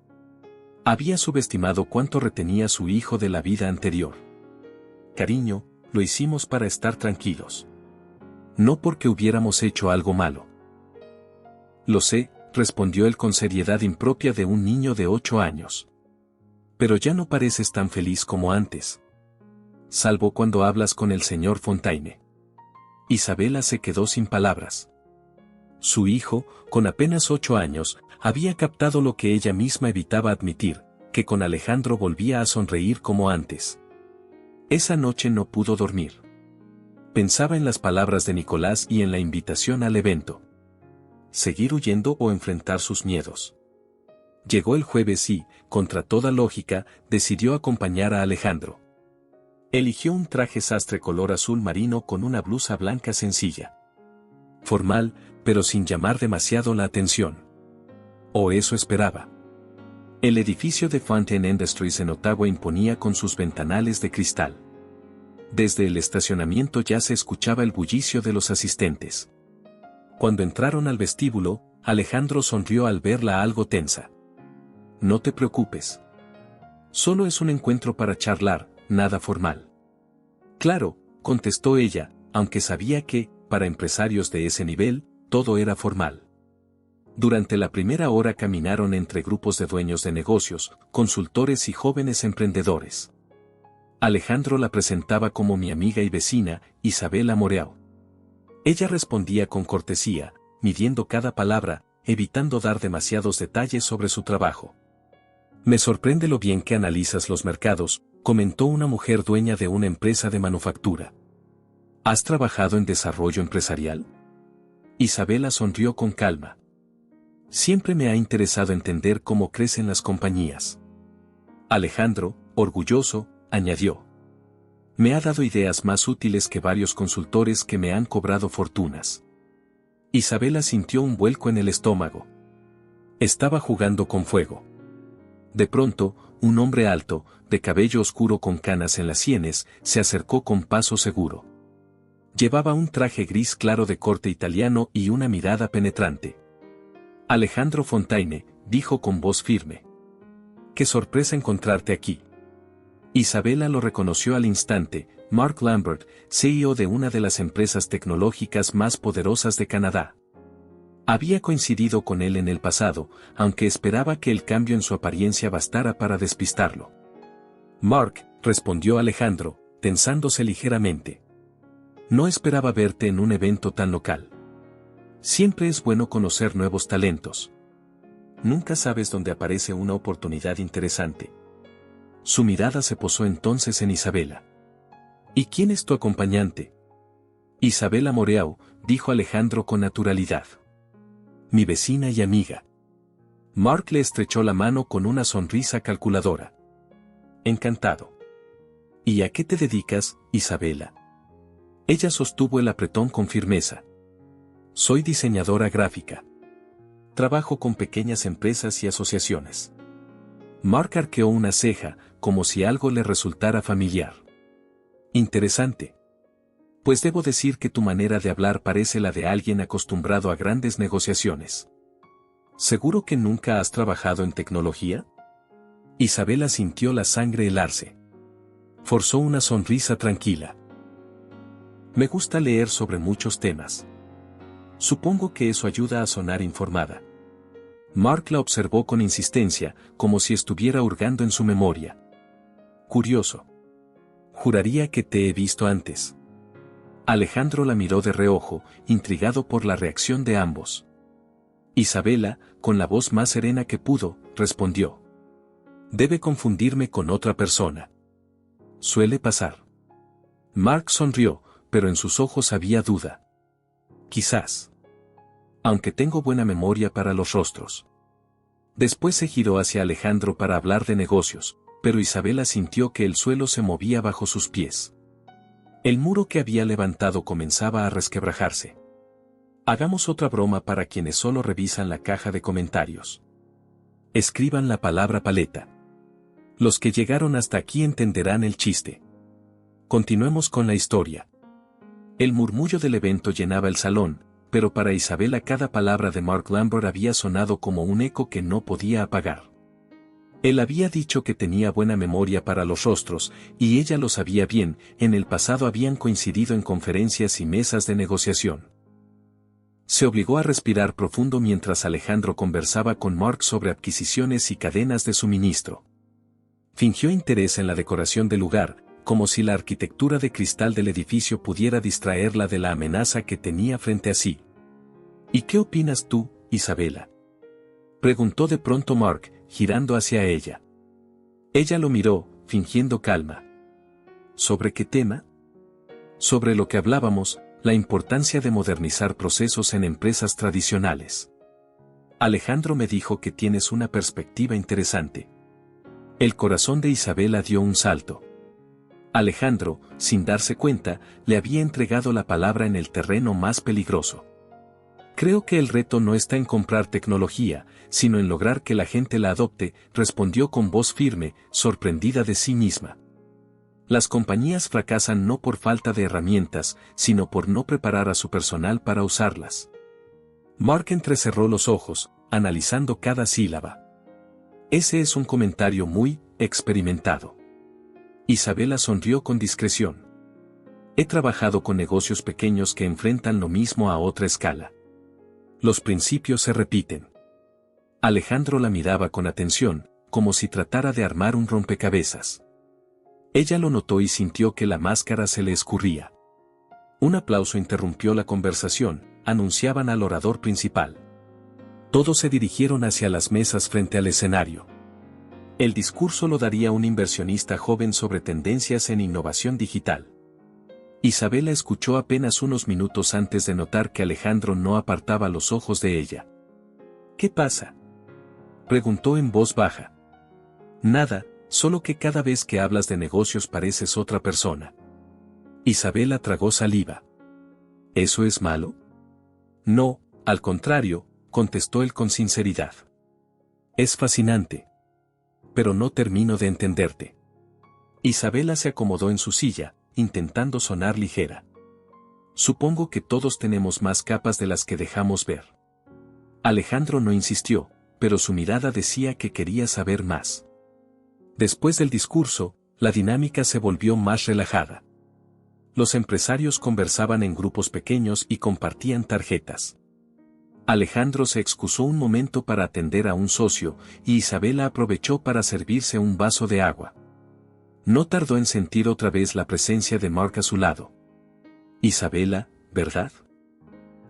Había subestimado cuánto retenía su hijo de la vida anterior. Cariño, lo hicimos para estar tranquilos. No porque hubiéramos hecho algo malo. Lo sé, respondió él con seriedad impropia de un niño de 8 años. Pero ya no pareces tan feliz como antes. Salvo cuando hablas con el señor Fontaine. Isabela se quedó sin palabras. Su hijo, con apenas 8 años, había captado lo que ella misma evitaba admitir, que con Alejandro volvía a sonreír como antes. Esa noche no pudo dormir. Pensaba en las palabras de Nicolás y en la invitación al evento. Seguir huyendo o enfrentar sus miedos. Llegó el jueves y, contra toda lógica, decidió acompañar a Alejandro. Eligió un traje sastre color azul marino con una blusa blanca sencilla. Formal, pero sin llamar demasiado la atención. O eso esperaba. El edificio de Fountain Industries en Ottawa imponía con sus ventanales de cristal. Desde el estacionamiento ya se escuchaba el bullicio de los asistentes. Cuando entraron al vestíbulo, Alejandro sonrió al verla algo tensa. No te preocupes. Solo es un encuentro para charlar, nada formal. Claro, contestó ella, aunque sabía que, para empresarios de ese nivel, todo era formal. Durante la primera hora caminaron entre grupos de dueños de negocios, consultores y jóvenes emprendedores. Alejandro la presentaba como mi amiga y vecina, Isabela Moreau. Ella respondía con cortesía, midiendo cada palabra, evitando dar demasiados detalles sobre su trabajo. Me sorprende lo bien que analizas los mercados, comentó una mujer dueña de una empresa de manufactura. ¿Has trabajado en desarrollo empresarial? Isabela sonrió con calma. Siempre me ha interesado entender cómo crecen las compañías. Alejandro, orgulloso, añadió. Me ha dado ideas más útiles que varios consultores que me han cobrado fortunas. Isabela sintió un vuelco en el estómago. Estaba jugando con fuego. De pronto, un hombre alto, de cabello oscuro con canas en las sienes, se acercó con paso seguro. Llevaba un traje gris claro de corte italiano y una mirada penetrante. Alejandro Fontaine, dijo con voz firme. ¡Qué sorpresa encontrarte aquí! Isabela lo reconoció al instante, Mark Lambert, CEO de una de las empresas tecnológicas más poderosas de Canadá. Había coincidido con él en el pasado, aunque esperaba que el cambio en su apariencia bastara para despistarlo. Mark, respondió Alejandro, tensándose ligeramente. No esperaba verte en un evento tan local. Siempre es bueno conocer nuevos talentos. Nunca sabes dónde aparece una oportunidad interesante. Su mirada se posó entonces en Isabela. ¿Y quién es tu acompañante? Isabela Moreau, dijo Alejandro con naturalidad. Mi vecina y amiga. Mark le estrechó la mano con una sonrisa calculadora. Encantado. ¿Y a qué te dedicas, Isabela? Ella sostuvo el apretón con firmeza. Soy diseñadora gráfica. Trabajo con pequeñas empresas y asociaciones. Mark arqueó una ceja, como si algo le resultara familiar. Interesante. Pues debo decir que tu manera de hablar parece la de alguien acostumbrado a grandes negociaciones. ¿Seguro que nunca has trabajado en tecnología? Isabela sintió la sangre helarse. Forzó una sonrisa tranquila. Me gusta leer sobre muchos temas. Supongo que eso ayuda a sonar informada. Mark la observó con insistencia, como si estuviera hurgando en su memoria. Curioso. Juraría que te he visto antes. Alejandro la miró de reojo, intrigado por la reacción de ambos. Isabela, con la voz más serena que pudo, respondió. Debe confundirme con otra persona. Suele pasar. Mark sonrió, pero en sus ojos había duda. Quizás. Aunque tengo buena memoria para los rostros. Después se giró hacia Alejandro para hablar de negocios, pero Isabela sintió que el suelo se movía bajo sus pies. El muro que había levantado comenzaba a resquebrajarse. Hagamos otra broma para quienes solo revisan la caja de comentarios. Escriban la palabra paleta. Los que llegaron hasta aquí entenderán el chiste. Continuemos con la historia. El murmullo del evento llenaba el salón, pero para Isabela cada palabra de Mark Lambert había sonado como un eco que no podía apagar. Él había dicho que tenía buena memoria para los rostros, y ella lo sabía bien, en el pasado habían coincidido en conferencias y mesas de negociación. Se obligó a respirar profundo mientras Alejandro conversaba con Mark sobre adquisiciones y cadenas de suministro. Fingió interés en la decoración del lugar, como si la arquitectura de cristal del edificio pudiera distraerla de la amenaza que tenía frente a sí. ¿Y qué opinas tú, Isabela? Preguntó de pronto Mark, girando hacia ella. Ella lo miró, fingiendo calma. ¿Sobre qué tema? Sobre lo que hablábamos, la importancia de modernizar procesos en empresas tradicionales. Alejandro me dijo que tienes una perspectiva interesante. El corazón de Isabela dio un salto. Alejandro, sin darse cuenta, le había entregado la palabra en el terreno más peligroso. Creo que el reto no está en comprar tecnología, sino en lograr que la gente la adopte, respondió con voz firme, sorprendida de sí misma. Las compañías fracasan no por falta de herramientas, sino por no preparar a su personal para usarlas. Mark entrecerró los ojos, analizando cada sílaba. Ese es un comentario muy experimentado. Isabela sonrió con discreción. He trabajado con negocios pequeños que enfrentan lo mismo a otra escala. Los principios se repiten. Alejandro la miraba con atención, como si tratara de armar un rompecabezas. Ella lo notó y sintió que la máscara se le escurría. Un aplauso interrumpió la conversación, anunciaban al orador principal. Todos se dirigieron hacia las mesas frente al escenario. El discurso lo daría un inversionista joven sobre tendencias en innovación digital. Isabela escuchó apenas unos minutos antes de notar que Alejandro no apartaba los ojos de ella. ¿Qué pasa?, preguntó en voz baja. Nada, solo que cada vez que hablas de negocios pareces otra persona. Isabela tragó saliva. ¿Eso es malo? No, al contrario, contestó él con sinceridad. Es fascinante. Pero no termino de entenderte. Isabela se acomodó en su silla, intentando sonar ligera. Supongo que todos tenemos más capas de las que dejamos ver. Alejandro no insistió, pero su mirada decía que quería saber más. Después del discurso, la dinámica se volvió más relajada. Los empresarios conversaban en grupos pequeños y compartían tarjetas. Alejandro se excusó un momento para atender a un socio, y Isabela aprovechó para servirse un vaso de agua. No tardó en sentir otra vez la presencia de Mark a su lado. Isabela, ¿verdad?,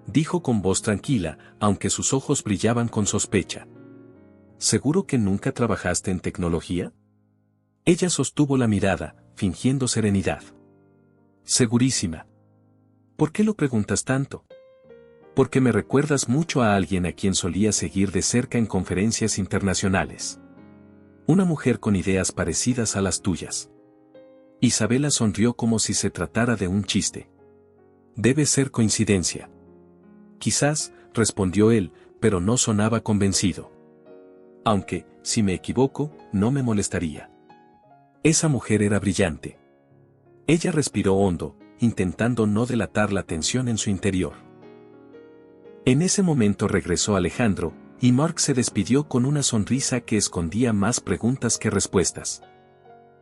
dijo con voz tranquila, aunque sus ojos brillaban con sospecha. ¿Seguro que nunca trabajaste en tecnología? Ella sostuvo la mirada, fingiendo serenidad. Segurísima. ¿Por qué lo preguntas tanto? Porque me recuerdas mucho a alguien a quien solía seguir de cerca en conferencias internacionales. Una mujer con ideas parecidas a las tuyas. Isabela sonrió como si se tratara de un chiste. Debe ser coincidencia. Quizás, respondió él, pero no sonaba convencido. Aunque, si me equivoco, no me molestaría. Esa mujer era brillante. Ella respiró hondo, intentando no delatar la tensión en su interior. En ese momento regresó Alejandro, y Mark se despidió con una sonrisa que escondía más preguntas que respuestas.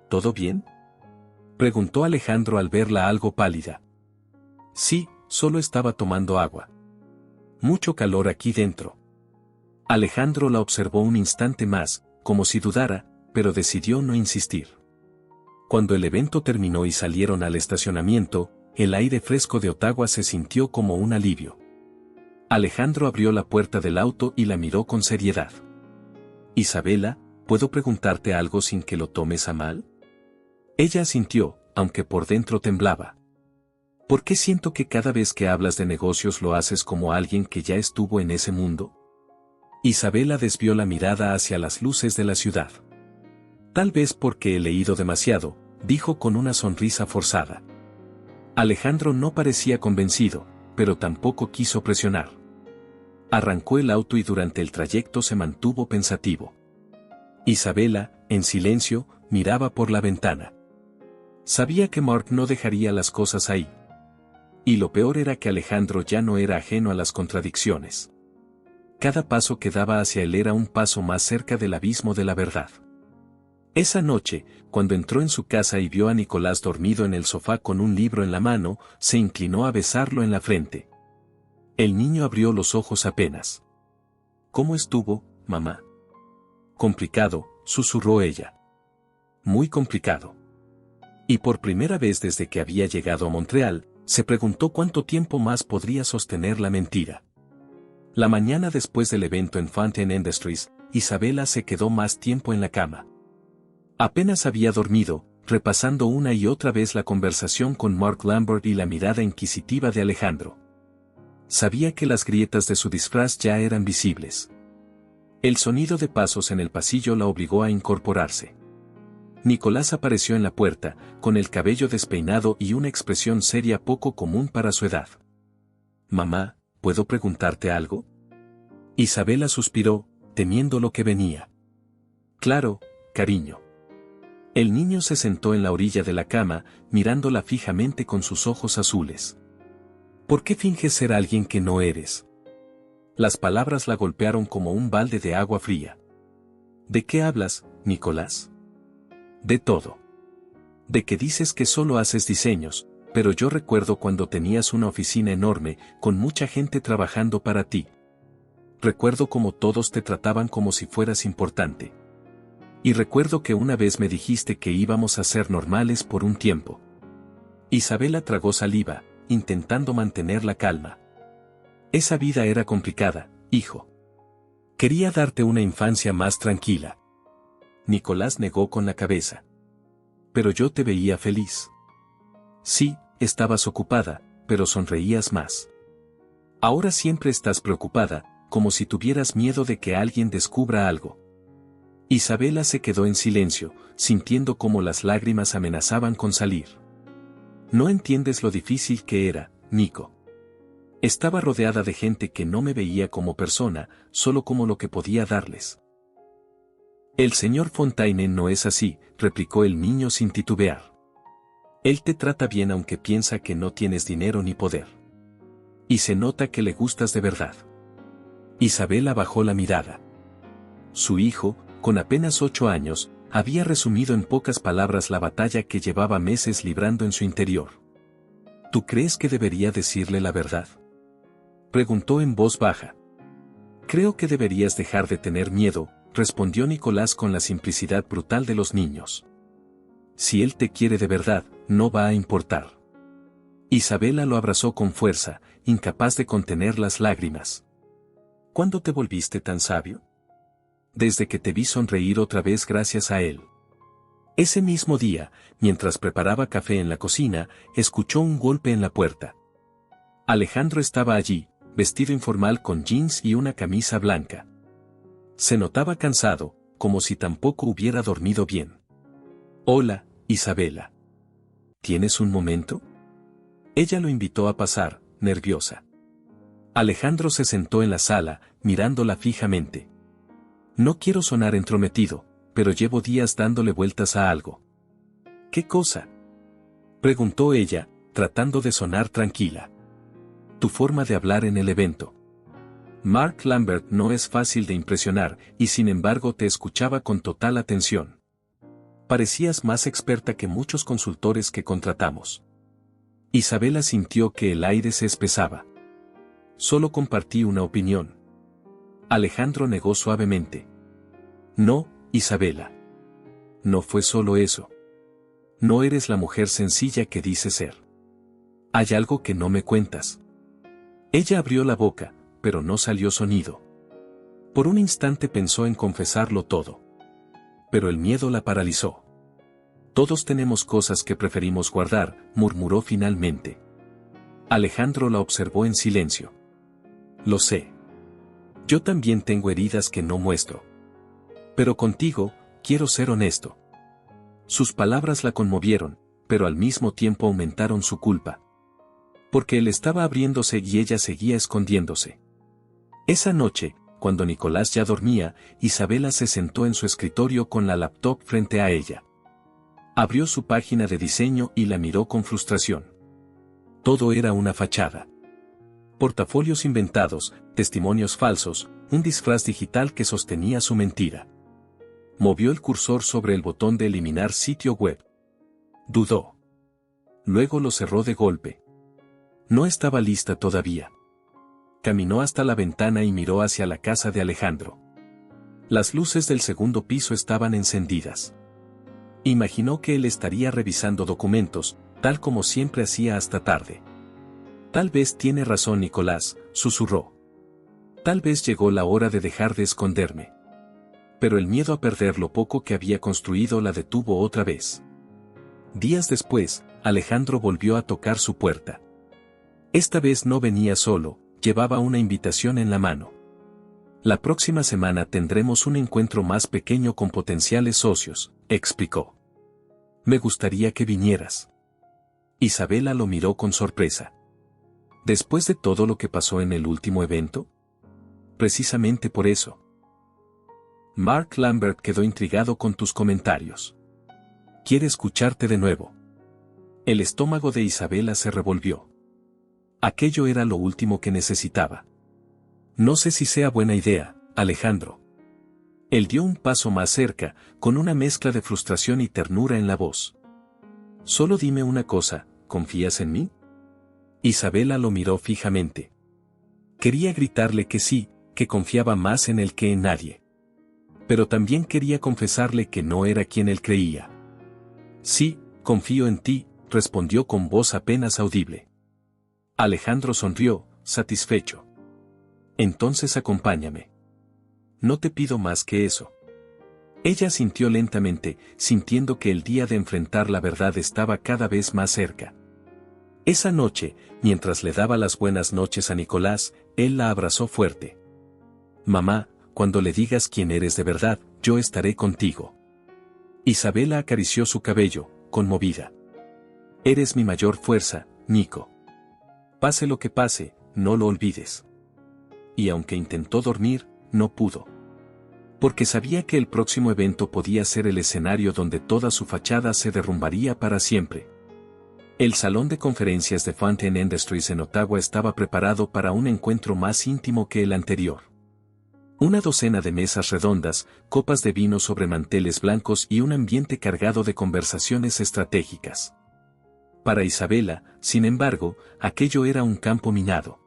¿Todo bien?, preguntó Alejandro al verla algo pálida. Sí, solo estaba tomando agua. Mucho calor aquí dentro. Alejandro la observó un instante más, como si dudara, pero decidió no insistir. Cuando el evento terminó y salieron al estacionamiento, el aire fresco de Ottawa se sintió como un alivio. Alejandro abrió la puerta del auto y la miró con seriedad. Isabela, ¿puedo preguntarte algo sin que lo tomes a mal? Ella asintió, aunque por dentro temblaba. ¿Por qué siento que cada vez que hablas de negocios lo haces como alguien que ya estuvo en ese mundo? Isabela desvió la mirada hacia las luces de la ciudad. Tal vez porque he leído demasiado, dijo con una sonrisa forzada. Alejandro no parecía convencido, pero tampoco quiso presionar. Arrancó el auto y durante el trayecto se mantuvo pensativo. Isabela, en silencio, miraba por la ventana. Sabía que Mark no dejaría las cosas ahí. Y lo peor era que Alejandro ya no era ajeno a las contradicciones. Cada paso que daba hacia él era un paso más cerca del abismo de la verdad. Esa noche, cuando entró en su casa y vio a Nicolás dormido en el sofá con un libro en la mano, se inclinó a besarlo en la frente. El niño abrió los ojos apenas. ¿Cómo estuvo, mamá? Complicado, susurró ella. Muy complicado. Y por primera vez desde que había llegado a Montreal, se preguntó cuánto tiempo más podría sostener la mentira. La mañana después del evento en Fountain Industries, Isabela se quedó más tiempo en la cama. Apenas había dormido, repasando una y otra vez la conversación con Mark Lambert y la mirada inquisitiva de Alejandro. Sabía que las grietas de su disfraz ya eran visibles. El sonido de pasos en el pasillo la obligó a incorporarse. Nicolás apareció en la puerta, con el cabello despeinado y una expresión seria poco común para su edad. «Mamá, ¿puedo preguntarte algo?». Isabela suspiró, temiendo lo que venía. «Claro, cariño». El niño se sentó en la orilla de la cama, mirándola fijamente con sus ojos azules. ¿Por qué finges ser alguien que no eres? Las palabras la golpearon como un balde de agua fría. ¿De qué hablas, Nicolás? De todo. De que dices que solo haces diseños, pero yo recuerdo cuando tenías una oficina enorme, con mucha gente trabajando para ti. Recuerdo cómo todos te trataban como si fueras importante. Y recuerdo que una vez me dijiste que íbamos a ser normales por un tiempo. Isabela tragó saliva, intentando mantener la calma. Esa vida era complicada, hijo. Quería darte una infancia más tranquila. Nicolás negó con la cabeza. Pero yo te veía feliz. Sí, estabas ocupada, pero sonreías más. Ahora siempre estás preocupada, como si tuvieras miedo de que alguien descubra algo. Isabela se quedó en silencio, sintiendo cómo las lágrimas amenazaban con salir. No entiendes lo difícil que era, Nico. Estaba rodeada de gente que no me veía como persona, solo como lo que podía darles. El señor Fontaine no es así, replicó el niño sin titubear. Él te trata bien aunque piensa que no tienes dinero ni poder. Y se nota que le gustas de verdad. Isabela bajó la mirada. Su hijo, con apenas 8 años, había resumido en pocas palabras la batalla que llevaba meses librando en su interior. ¿Tú crees que debería decirle la verdad?, preguntó en voz baja. Creo que deberías dejar de tener miedo, respondió Nicolás con la simplicidad brutal de los niños. Si él te quiere de verdad, no va a importar. Isabela lo abrazó con fuerza, incapaz de contener las lágrimas. ¿Cuándo te volviste tan sabio? Desde que te vi sonreír otra vez gracias a él. Ese mismo día, mientras preparaba café en la cocina, escuchó un golpe en la puerta. Alejandro estaba allí, vestido informal con jeans y una camisa blanca. Se notaba cansado, como si tampoco hubiera dormido bien. Hola, Isabela. ¿Tienes un momento? Ella lo invitó a pasar, nerviosa. Alejandro se sentó en la sala, mirándola fijamente. No quiero sonar entrometido, pero llevo días dándole vueltas a algo. ¿Qué cosa?, preguntó ella, tratando de sonar tranquila. Tu forma de hablar en el evento. Mark Lambert no es fácil de impresionar y sin embargo te escuchaba con total atención. Parecías más experta que muchos consultores que contratamos. Isabela sintió que el aire se espesaba. Solo compartí una opinión. Alejandro negó suavemente. No, Isabela. No fue solo eso. No eres la mujer sencilla que dices ser. Hay algo que no me cuentas. Ella abrió la boca, pero no salió sonido. Por un instante pensó en confesarlo todo. Pero el miedo la paralizó. Todos tenemos cosas que preferimos guardar, murmuró finalmente. Alejandro la observó en silencio. Lo sé. Yo también tengo heridas que no muestro. Pero contigo, quiero ser honesto. Sus palabras la conmovieron, pero al mismo tiempo aumentaron su culpa. Porque él estaba abriéndose y ella seguía escondiéndose. Esa noche, cuando Nicolás ya dormía, Isabela se sentó en su escritorio con la laptop frente a ella. Abrió su página de diseño y la miró con frustración. Todo era una fachada. Portafolios inventados, testimonios falsos, un disfraz digital que sostenía su mentira. Movió el cursor sobre el botón de eliminar sitio web. Dudó. Luego lo cerró de golpe. No estaba lista todavía. Caminó hasta la ventana y miró hacia la casa de Alejandro. Las luces del segundo piso estaban encendidas. Imaginó que él estaría revisando documentos, tal como siempre hacía hasta tarde. Tal vez tiene razón Nicolás, susurró. Tal vez llegó la hora de dejar de esconderme. Pero el miedo a perder lo poco que había construido la detuvo otra vez. Días después, Alejandro volvió a tocar su puerta. Esta vez no venía solo, llevaba una invitación en la mano. La próxima semana tendremos un encuentro más pequeño con potenciales socios, explicó. Me gustaría que vinieras. Isabela lo miró con sorpresa. ¿Después de todo lo que pasó en el último evento? Precisamente por eso. Mark Lambert quedó intrigado con tus comentarios. Quiere escucharte de nuevo. El estómago de Isabela se revolvió. Aquello era lo último que necesitaba. No sé si sea buena idea, Alejandro. Él dio un paso más cerca, con una mezcla de frustración y ternura en la voz. Solo dime una cosa, ¿confías en mí? Isabela lo miró fijamente. Quería gritarle que sí, que confiaba más en él que en nadie. Pero también quería confesarle que no era quien él creía. Sí, confío en ti, respondió con voz apenas audible. Alejandro sonrió, satisfecho. Entonces acompáñame. No te pido más que eso. Ella sintió lentamente, sintiendo que el día de enfrentar la verdad estaba cada vez más cerca. Esa noche, mientras le daba las buenas noches a Nicolás, él la abrazó fuerte. Mamá, cuando le digas quién eres de verdad, yo estaré contigo. Isabela acarició su cabello, conmovida. Eres mi mayor fuerza, Nico. Pase lo que pase, no lo olvides. Y aunque intentó dormir, no pudo. Porque sabía que el próximo evento podía ser el escenario donde toda su fachada se derrumbaría para siempre. El salón de conferencias de Fountain Industries en Ottawa estaba preparado para un encuentro más íntimo que el anterior. Una docena de mesas redondas, copas de vino sobre manteles blancos y un ambiente cargado de conversaciones estratégicas. Para Isabela, sin embargo, aquello era un campo minado.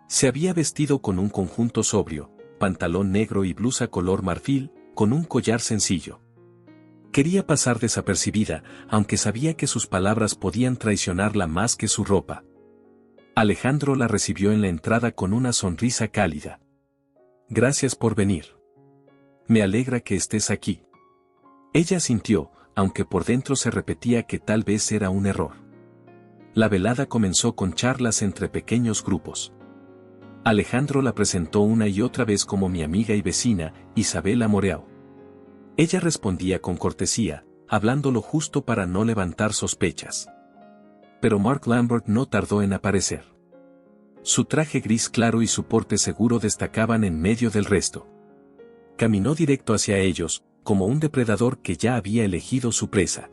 Se había vestido con un conjunto sobrio, pantalón negro y blusa color marfil, con un collar sencillo. Quería pasar desapercibida, aunque sabía que sus palabras podían traicionarla más que su ropa. Alejandro la recibió en la entrada con una sonrisa cálida. Gracias por venir. Me alegra que estés aquí. Ella sintió, aunque por dentro se repetía que tal vez era un error. La velada comenzó con charlas entre pequeños grupos. Alejandro la presentó una y otra vez como mi amiga y vecina, Isabela Moreau. Ella respondía con cortesía, hablando lo justo para no levantar sospechas. Pero Mark Lambert no tardó en aparecer. Su traje gris claro y su porte seguro destacaban en medio del resto. Caminó directo hacia ellos, como un depredador que ya había elegido su presa.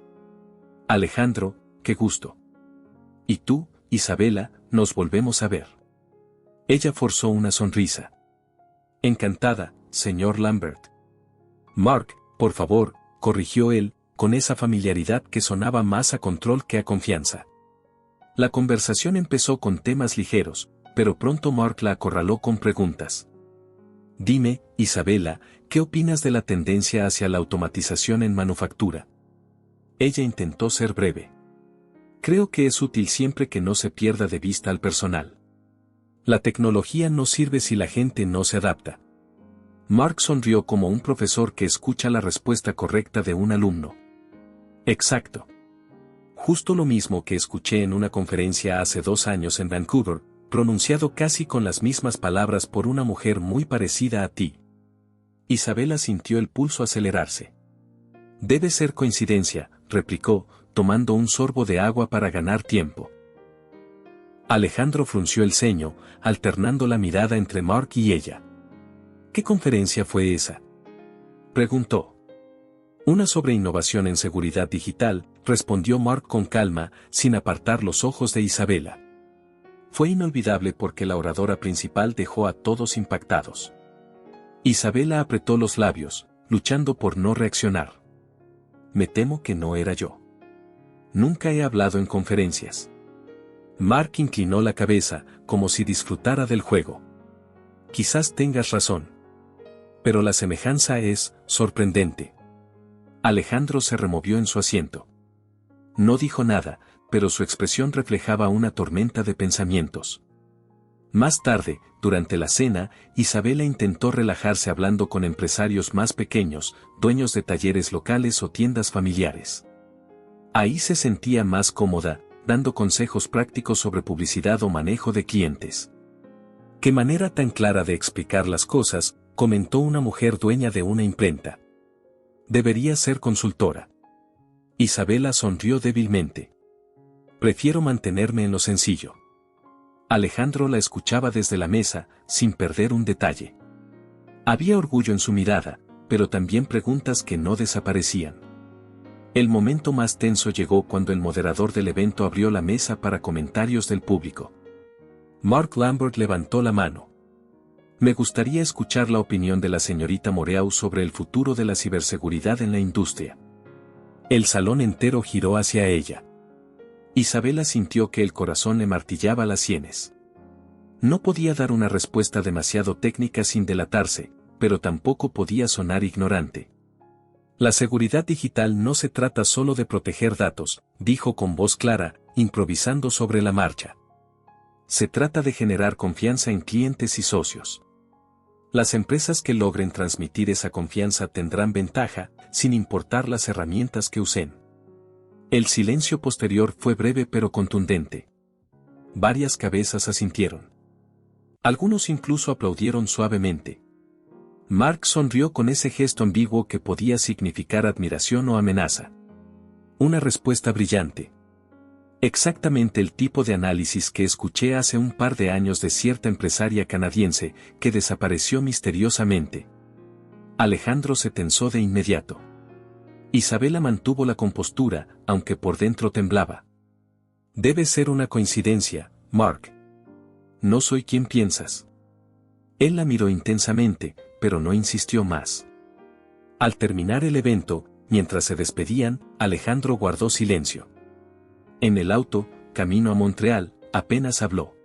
Alejandro, qué gusto. Y tú, Isabela, nos volvemos a ver. Ella forzó una sonrisa. Encantada, señor Lambert. Mark, por favor, corrigió él, con esa familiaridad que sonaba más a control que a confianza. La conversación empezó con temas ligeros, pero pronto Mark la acorraló con preguntas. Dime, Isabela, ¿qué opinas de la tendencia hacia la automatización en manufactura? Ella intentó ser breve. Creo que es útil siempre que no se pierda de vista al personal. La tecnología no sirve si la gente no se adapta. Mark sonrió como un profesor que escucha la respuesta correcta de un alumno. Exacto. Justo lo mismo que escuché en una conferencia hace 2 años en Vancouver, pronunciado casi con las mismas palabras por una mujer muy parecida a ti. Isabela sintió el pulso acelerarse. Debe ser coincidencia, replicó, tomando un sorbo de agua para ganar tiempo. Alejandro frunció el ceño, alternando la mirada entre Mark y ella. ¿Qué conferencia fue esa?, preguntó. Una sobre innovación en seguridad digital, respondió Mark con calma, sin apartar los ojos de Isabela. Fue inolvidable porque la oradora principal dejó a todos impactados. Isabela apretó los labios, luchando por no reaccionar. Me temo que no era yo. Nunca he hablado en conferencias. Mark inclinó la cabeza, como si disfrutara del juego. Quizás tengas razón. Pero la semejanza es sorprendente. Alejandro se removió en su asiento. No dijo nada, pero su expresión reflejaba una tormenta de pensamientos. Más tarde, durante la cena, Isabela intentó relajarse hablando con empresarios más pequeños, dueños de talleres locales o tiendas familiares. Ahí se sentía más cómoda, dando consejos prácticos sobre publicidad o manejo de clientes. «Qué manera tan clara de explicar las cosas», comentó una mujer dueña de una imprenta. «Debería ser consultora». Isabela sonrió débilmente. «Prefiero mantenerme en lo sencillo». Alejandro la escuchaba desde la mesa, sin perder un detalle. Había orgullo en su mirada, pero también preguntas que no desaparecían. El momento más tenso llegó cuando el moderador del evento abrió la mesa para comentarios del público. Mark Lambert levantó la mano. Me gustaría escuchar la opinión de la señorita Moreau sobre el futuro de la ciberseguridad en la industria. El salón entero giró hacia ella. Isabela sintió que el corazón le martillaba las sienes. No podía dar una respuesta demasiado técnica sin delatarse, pero tampoco podía sonar ignorante. La seguridad digital no se trata solo de proteger datos, dijo con voz clara, improvisando sobre la marcha. Se trata de generar confianza en clientes y socios. Las empresas que logren transmitir esa confianza tendrán ventaja, sin importar las herramientas que usen. El silencio posterior fue breve pero contundente. Varias cabezas asintieron. Algunos incluso aplaudieron suavemente. Mark sonrió con ese gesto ambiguo que podía significar admiración o amenaza. Una respuesta brillante. Exactamente el tipo de análisis que escuché hace un par de años de cierta empresaria canadiense que desapareció misteriosamente. Alejandro se tensó de inmediato. Isabela mantuvo la compostura, aunque por dentro temblaba. Debe ser una coincidencia, Mark. No soy quien piensas. Él la miró intensamente, pero no insistió más. Al terminar el evento, mientras se despedían, Alejandro guardó silencio. En el auto, camino a Montreal, apenas habló.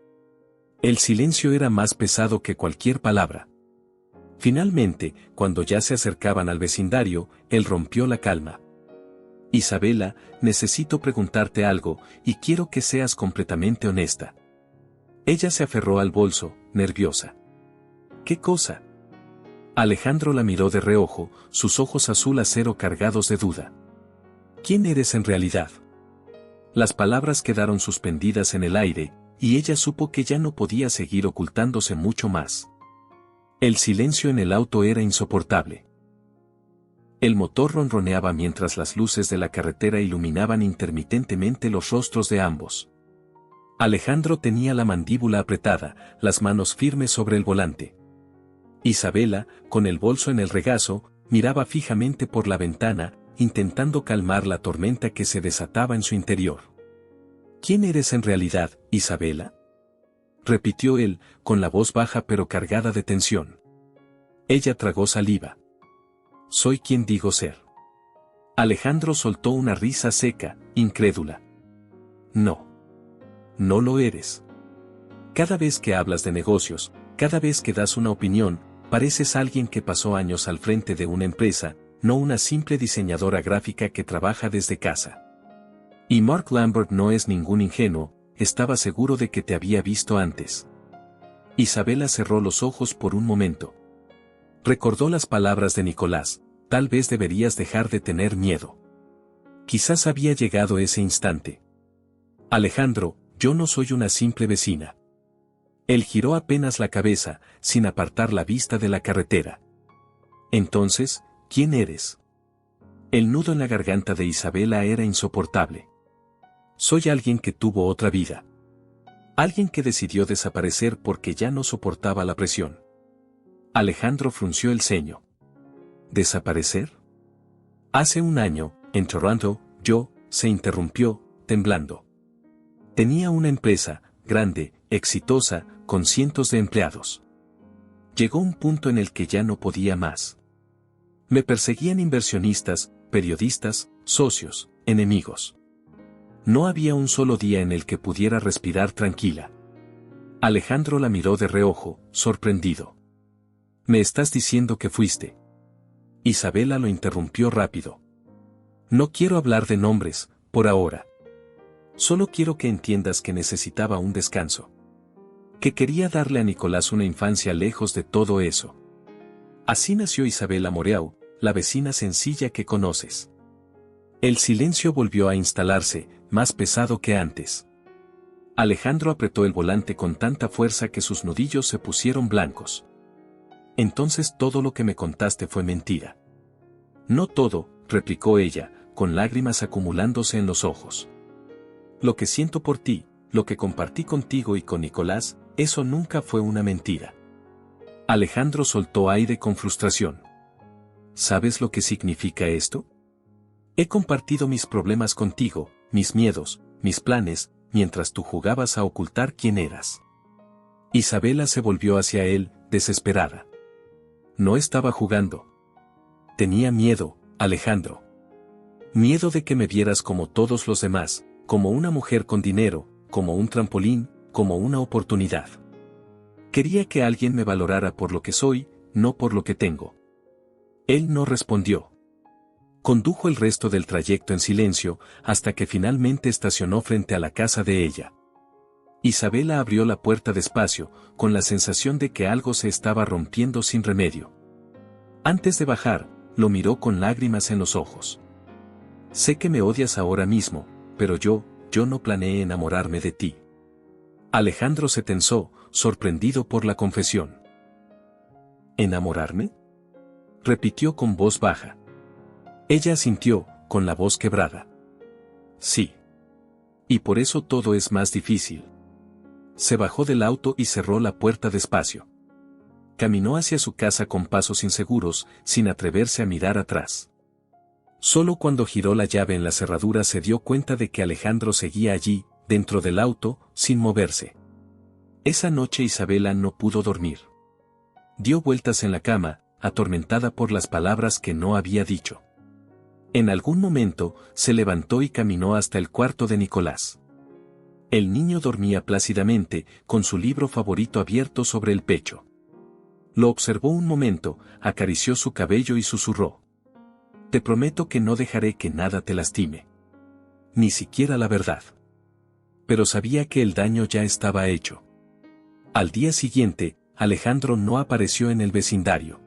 El silencio era más pesado que cualquier palabra. Finalmente, cuando ya se acercaban al vecindario, él rompió la calma. Isabela, necesito preguntarte algo, y quiero que seas completamente honesta. Ella se aferró al bolso, nerviosa. ¿Qué cosa? Alejandro la miró de reojo, sus ojos azul acero cargados de duda. ¿Quién eres en realidad? Las palabras quedaron suspendidas en el aire, y ella supo que ya no podía seguir ocultándose mucho más. El silencio en el auto era insoportable. El motor ronroneaba mientras las luces de la carretera iluminaban intermitentemente los rostros de ambos. Alejandro tenía la mandíbula apretada, las manos firmes sobre el volante. Isabela, con el bolso en el regazo, miraba fijamente por la ventana, intentando calmar la tormenta que se desataba en su interior. ¿Quién eres en realidad, Isabela? repitió él, con la voz baja pero cargada de tensión. Ella tragó saliva. Soy quien digo ser. Alejandro soltó una risa seca, incrédula. No. No lo eres. Cada vez que hablas de negocios, cada vez que das una opinión, pareces alguien que pasó años al frente de una empresa, no una simple diseñadora gráfica que trabaja desde casa. Y Mark Lambert no es ningún ingenuo, estaba seguro de que te había visto antes. Isabela cerró los ojos por un momento. Recordó las palabras de Nicolás, tal vez deberías dejar de tener miedo. Quizás había llegado ese instante. Alejandro, yo no soy una simple vecina. Él giró apenas la cabeza, sin apartar la vista de la carretera. Entonces, ¿quién eres? El nudo en la garganta de Isabela era insoportable. Soy alguien que tuvo otra vida. Alguien que decidió desaparecer porque ya no soportaba la presión. Alejandro frunció el ceño. ¿Desaparecer? Hace un año, en Toronto, se interrumpió, temblando. Tenía una empresa, grande, exitosa, con cientos de empleados. Llegó un punto en el que ya no podía más. Me perseguían inversionistas, periodistas, socios, enemigos. No había un solo día en el que pudiera respirar tranquila. Alejandro la miró de reojo, sorprendido. ¿Me estás diciendo que fuiste? Isabela lo interrumpió rápido. No quiero hablar de nombres, por ahora. Solo quiero que entiendas que necesitaba un descanso. Que quería darle a Nicolás una infancia lejos de todo eso. Así nació Isabela Moreau, la vecina sencilla que conoces. El silencio volvió a instalarse, más pesado que antes. Alejandro apretó el volante con tanta fuerza que sus nudillos se pusieron blancos. Entonces todo lo que me contaste fue mentira. No todo, replicó ella, con lágrimas acumulándose en los ojos. Lo que siento por ti, lo que compartí contigo y con Nicolás, eso nunca fue una mentira. Alejandro soltó aire con frustración. ¿Sabes lo que significa esto? He compartido mis problemas contigo, mis miedos, mis planes, mientras tú jugabas a ocultar quién eras. Isabela se volvió hacia él, desesperada. No estaba jugando. Tenía miedo, Alejandro. Miedo de que me vieras como todos los demás, como una mujer con dinero, como un trampolín, como una oportunidad. Quería que alguien me valorara por lo que soy, no por lo que tengo. Él no respondió. Condujo el resto del trayecto en silencio, hasta que finalmente estacionó frente a la casa de ella. Isabela abrió la puerta despacio, con la sensación de que algo se estaba rompiendo sin remedio. Antes de bajar, lo miró con lágrimas en los ojos. Sé que me odias ahora mismo, pero yo no planeé enamorarme de ti. Alejandro se tensó, sorprendido por la confesión. ¿Enamorarme? Repitió con voz baja. Ella asintió, con la voz quebrada. Sí. Y por eso todo es más difícil. Se bajó del auto y cerró la puerta despacio. Caminó hacia su casa con pasos inseguros, sin atreverse a mirar atrás. Solo cuando giró la llave en la cerradura se dio cuenta de que Alejandro seguía allí, dentro del auto, sin moverse. Esa noche Isabela no pudo dormir. Dio vueltas en la cama, atormentada por las palabras que no había dicho. En algún momento, se levantó y caminó hasta el cuarto de Nicolás. El niño dormía plácidamente, con su libro favorito abierto sobre el pecho. Lo observó un momento, acarició su cabello y susurró. Te prometo que no dejaré que nada te lastime. Ni siquiera la verdad. Pero sabía que el daño ya estaba hecho. Al día siguiente, Alejandro no apareció en el vecindario.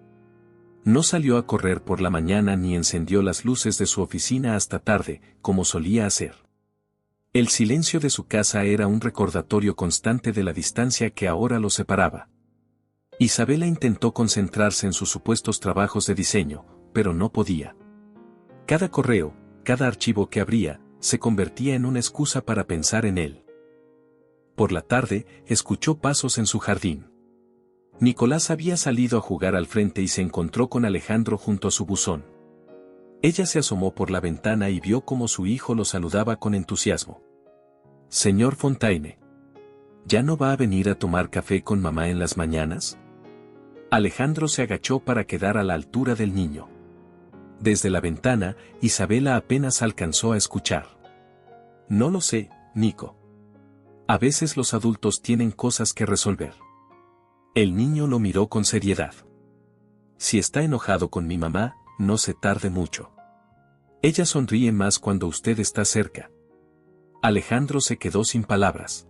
No salió a correr por la mañana ni encendió las luces de su oficina hasta tarde, como solía hacer. El silencio de su casa era un recordatorio constante de la distancia que ahora lo separaba. Isabela intentó concentrarse en sus supuestos trabajos de diseño, pero no podía. Cada correo, cada archivo que abría, se convertía en una excusa para pensar en él. Por la tarde, escuchó pasos en su jardín. Nicolás había salido a jugar al frente y se encontró con Alejandro junto a su buzón. Ella se asomó por la ventana y vio cómo su hijo lo saludaba con entusiasmo. Señor Fontaine. ¿Ya no va a venir a tomar café con mamá en las mañanas? Alejandro se agachó para quedar a la altura del niño. Desde la ventana, Isabela apenas alcanzó a escuchar. No lo sé, Nico. A veces los adultos tienen cosas que resolver. El niño lo miró con seriedad. Si está enojado con mi mamá, no se tarde mucho. Ella sonríe más cuando usted está cerca. Alejandro se quedó sin palabras.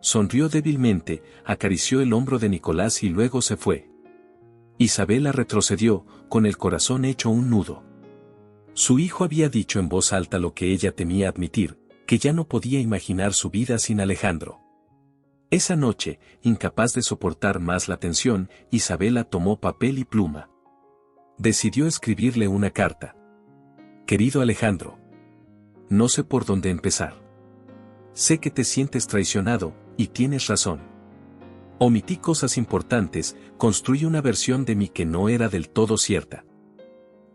Sonrió débilmente, acarició el hombro de Nicolás y luego se fue. Isabela retrocedió, con el corazón hecho un nudo. Su hijo había dicho en voz alta lo que ella temía admitir, que ya no podía imaginar su vida sin Alejandro. Esa noche, incapaz de soportar más la tensión, Isabela tomó papel y pluma. Decidió escribirle una carta. Querido Alejandro, no sé por dónde empezar. Sé que te sientes traicionado, y tienes razón. Omití cosas importantes, construí una versión de mí que no era del todo cierta.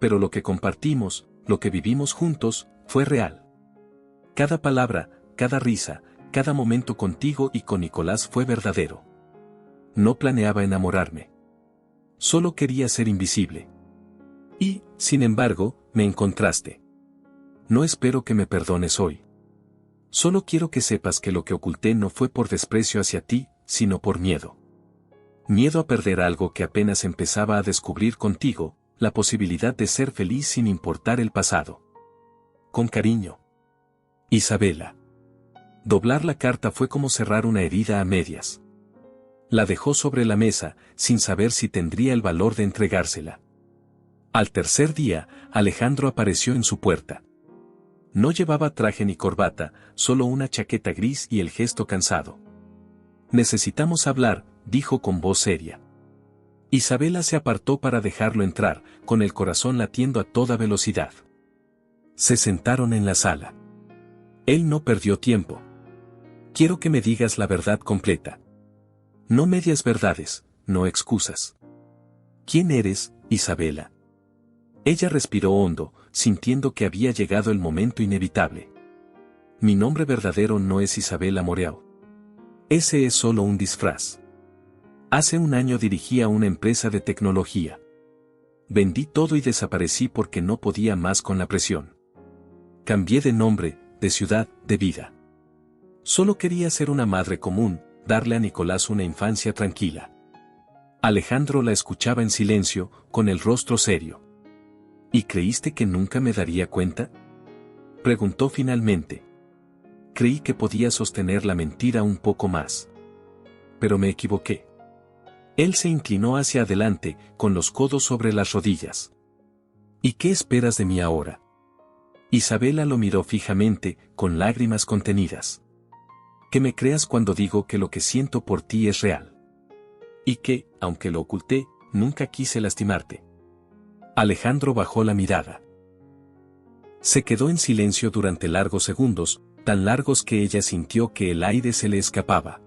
Pero lo que compartimos, lo que vivimos juntos, fue real. Cada palabra, cada risa, cada momento contigo y con Nicolás fue verdadero. No planeaba enamorarme. Solo quería ser invisible. Y, sin embargo, me encontraste. No espero que me perdones hoy. Solo quiero que sepas que lo que oculté no fue por desprecio hacia ti, sino por miedo. Miedo a perder algo que apenas empezaba a descubrir contigo, la posibilidad de ser feliz sin importar el pasado. Con cariño. Isabela. Doblar la carta fue como cerrar una herida a medias. La dejó sobre la mesa, sin saber si tendría el valor de entregársela. Al tercer día, Alejandro apareció en su puerta. No llevaba traje ni corbata, solo una chaqueta gris y el gesto cansado. Necesitamos hablar, dijo con voz seria. Isabela se apartó para dejarlo entrar, con el corazón latiendo a toda velocidad. Se sentaron en la sala. Él no perdió tiempo. Quiero que me digas la verdad completa. No medias verdades, no excusas. ¿Quién eres, Isabela? Ella respiró hondo, sintiendo que había llegado el momento inevitable. Mi nombre verdadero no es Isabela Moreau. Ese es solo un disfraz. Hace un año dirigía una empresa de tecnología. Vendí todo y desaparecí porque no podía más con la presión. Cambié de nombre, de ciudad, de vida. Solo quería ser una madre común, darle a Nicolás una infancia tranquila. Alejandro la escuchaba en silencio, con el rostro serio. ¿Y creíste que nunca me daría cuenta? Preguntó finalmente. Creí que podía sostener la mentira un poco más. Pero me equivoqué. Él se inclinó hacia adelante, con los codos sobre las rodillas. ¿Y qué esperas de mí ahora? Isabela lo miró fijamente, con lágrimas contenidas. Que me creas cuando digo que lo que siento por ti es real. Y que, aunque lo oculté, nunca quise lastimarte. Alejandro bajó la mirada. Se quedó en silencio durante largos segundos, tan largos que ella sintió que el aire se le escapaba.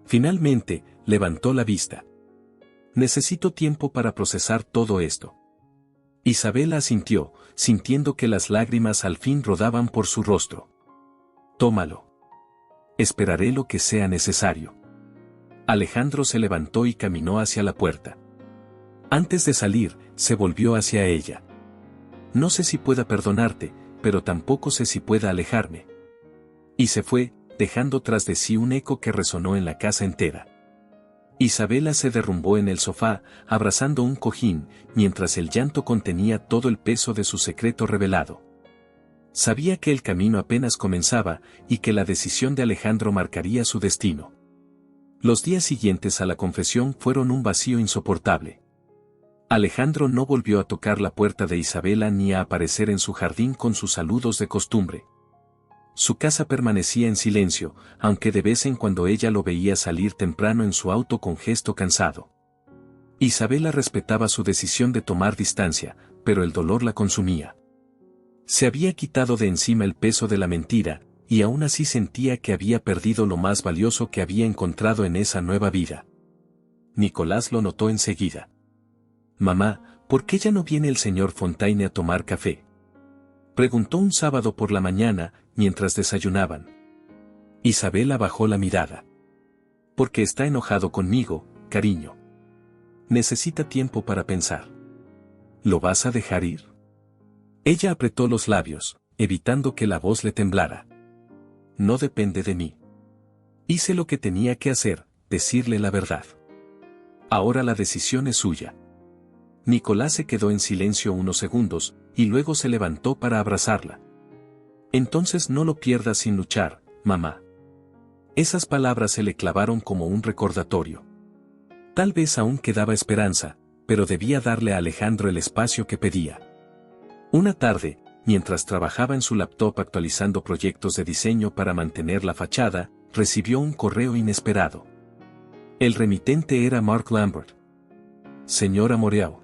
Finalmente, levantó la vista. Necesito tiempo para procesar todo esto. Isabela asintió, sintiendo que las lágrimas al fin rodaban por su rostro. Tómalo. Esperaré lo que sea necesario. Alejandro se levantó y caminó hacia la puerta. Antes de salir, se volvió hacia ella. No sé si pueda perdonarte, pero tampoco sé si pueda alejarme. Y se fue, dejando tras de sí un eco que resonó en la casa entera. Isabela se derrumbó en el sofá, abrazando un cojín, mientras el llanto contenía todo el peso de su secreto revelado. Sabía que el camino apenas comenzaba, y que la decisión de Alejandro marcaría su destino. Los días siguientes a la confesión fueron un vacío insoportable. Alejandro no volvió a tocar la puerta de Isabela ni a aparecer en su jardín con sus saludos de costumbre. Su casa permanecía en silencio, aunque de vez en cuando ella lo veía salir temprano en su auto con gesto cansado. Isabela respetaba su decisión de tomar distancia, pero el dolor la consumía. Se había quitado de encima el peso de la mentira, y aún así sentía que había perdido lo más valioso que había encontrado en esa nueva vida. Nicolás lo notó enseguida. «Mamá, ¿por qué ya no viene el señor Fontaine a tomar café?», preguntó un sábado por la mañana, mientras desayunaban. Isabela bajó la mirada. Porque está enojado conmigo, cariño. Necesita tiempo para pensar. ¿Lo vas a dejar ir? Ella apretó los labios, evitando que la voz le temblara. No depende de mí. Hice lo que tenía que hacer, decirle la verdad. Ahora la decisión es suya. Nicolás se quedó en silencio unos segundos, y luego se levantó para abrazarla. Entonces no lo pierdas sin luchar, mamá. Esas palabras se le clavaron como un recordatorio. Tal vez aún quedaba esperanza, pero debía darle a Alejandro el espacio que pedía. Una tarde, mientras trabajaba en su laptop actualizando proyectos de diseño para mantener la fachada, recibió un correo inesperado. El remitente era Mark Lambert. Señora Moreau.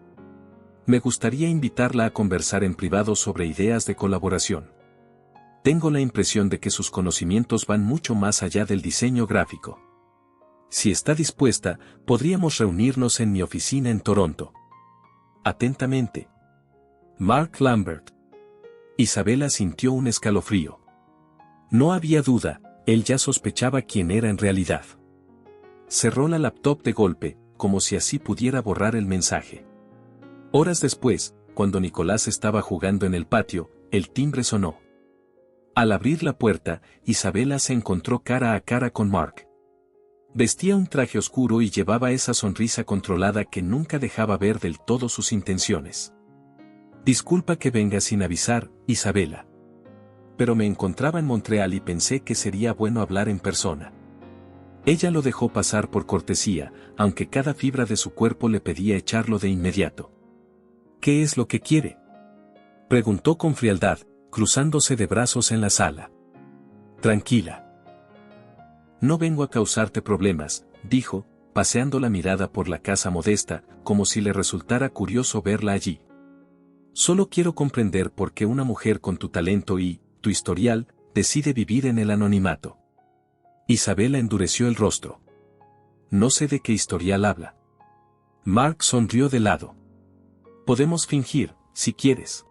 Me gustaría invitarla a conversar en privado sobre ideas de colaboración. Tengo la impresión de que sus conocimientos van mucho más allá del diseño gráfico. Si está dispuesta, podríamos reunirnos en mi oficina en Toronto. Atentamente. Mark Lambert. Isabela sintió un escalofrío. No había duda, él ya sospechaba quién era en realidad. Cerró la laptop de golpe, como si así pudiera borrar el mensaje. Horas después, cuando Nicolás estaba jugando en el patio, el timbre sonó. Al abrir la puerta, Isabela se encontró cara a cara con Mark. Vestía un traje oscuro y llevaba esa sonrisa controlada que nunca dejaba ver del todo sus intenciones. Disculpa que venga sin avisar, Isabela. Pero me encontraba en Montreal y pensé que sería bueno hablar en persona. Ella lo dejó pasar por cortesía, aunque cada fibra de su cuerpo le pedía echarlo de inmediato. ¿Qué es lo que quiere?, preguntó con frialdad, cruzándose de brazos en la sala. Tranquila. No vengo a causarte problemas, dijo, paseando la mirada por la casa modesta, como si le resultara curioso verla allí. Solo quiero comprender por qué una mujer con tu talento y tu historial decide vivir en el anonimato. Isabela endureció el rostro. No sé de qué historial habla. Mark sonrió de lado. Podemos fingir, si quieres.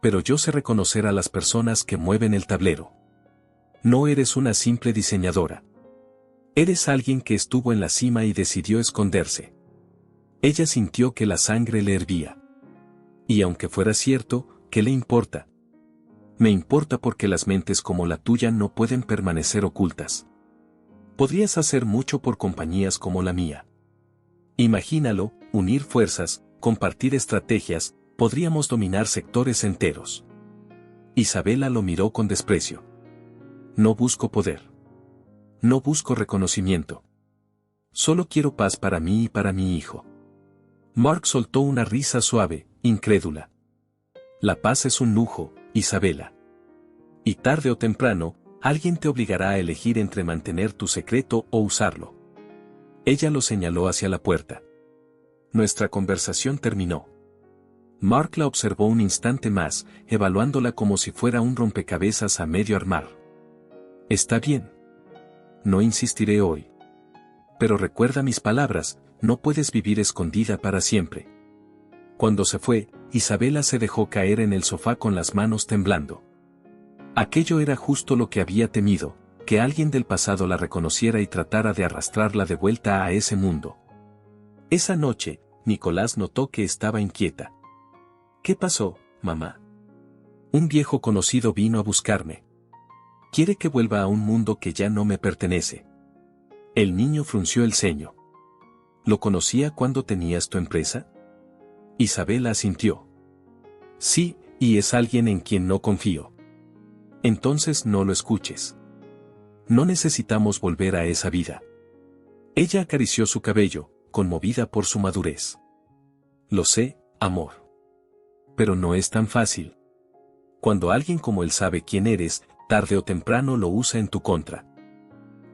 Pero yo sé reconocer a las personas que mueven el tablero. No eres una simple diseñadora. Eres alguien que estuvo en la cima y decidió esconderse. Ella sintió que la sangre le hervía. Y aunque fuera cierto, ¿qué le importa? Me importa porque las mentes como la tuya no pueden permanecer ocultas. Podrías hacer mucho por compañías como la mía. Imagínalo, unir fuerzas, compartir estrategias, podríamos dominar sectores enteros. Isabela lo miró con desprecio. No busco poder. No busco reconocimiento. Solo quiero paz para mí y para mi hijo. Mark soltó una risa suave, incrédula. La paz es un lujo, Isabela. Y tarde o temprano, alguien te obligará a elegir entre mantener tu secreto o usarlo. Ella lo señaló hacia la puerta. Nuestra conversación terminó. Mark la observó un instante más, evaluándola como si fuera un rompecabezas a medio armar. Está bien. No insistiré hoy. Pero recuerda mis palabras, no puedes vivir escondida para siempre. Cuando se fue, Isabela se dejó caer en el sofá con las manos temblando. Aquello era justo lo que había temido, que alguien del pasado la reconociera y tratara de arrastrarla de vuelta a ese mundo. Esa noche, Nicolás notó que estaba inquieta. ¿Qué pasó, mamá? Un viejo conocido vino a buscarme. Quiere que vuelva a un mundo que ya no me pertenece. El niño frunció el ceño. ¿Lo conocía cuando tenías tu empresa? Isabela asintió. Sí, y es alguien en quien no confío. Entonces no lo escuches. No necesitamos volver a esa vida. Ella acarició su cabello, conmovida por su madurez. Lo sé, amor. Pero no es tan fácil. Cuando alguien como él sabe quién eres, tarde o temprano lo usa en tu contra.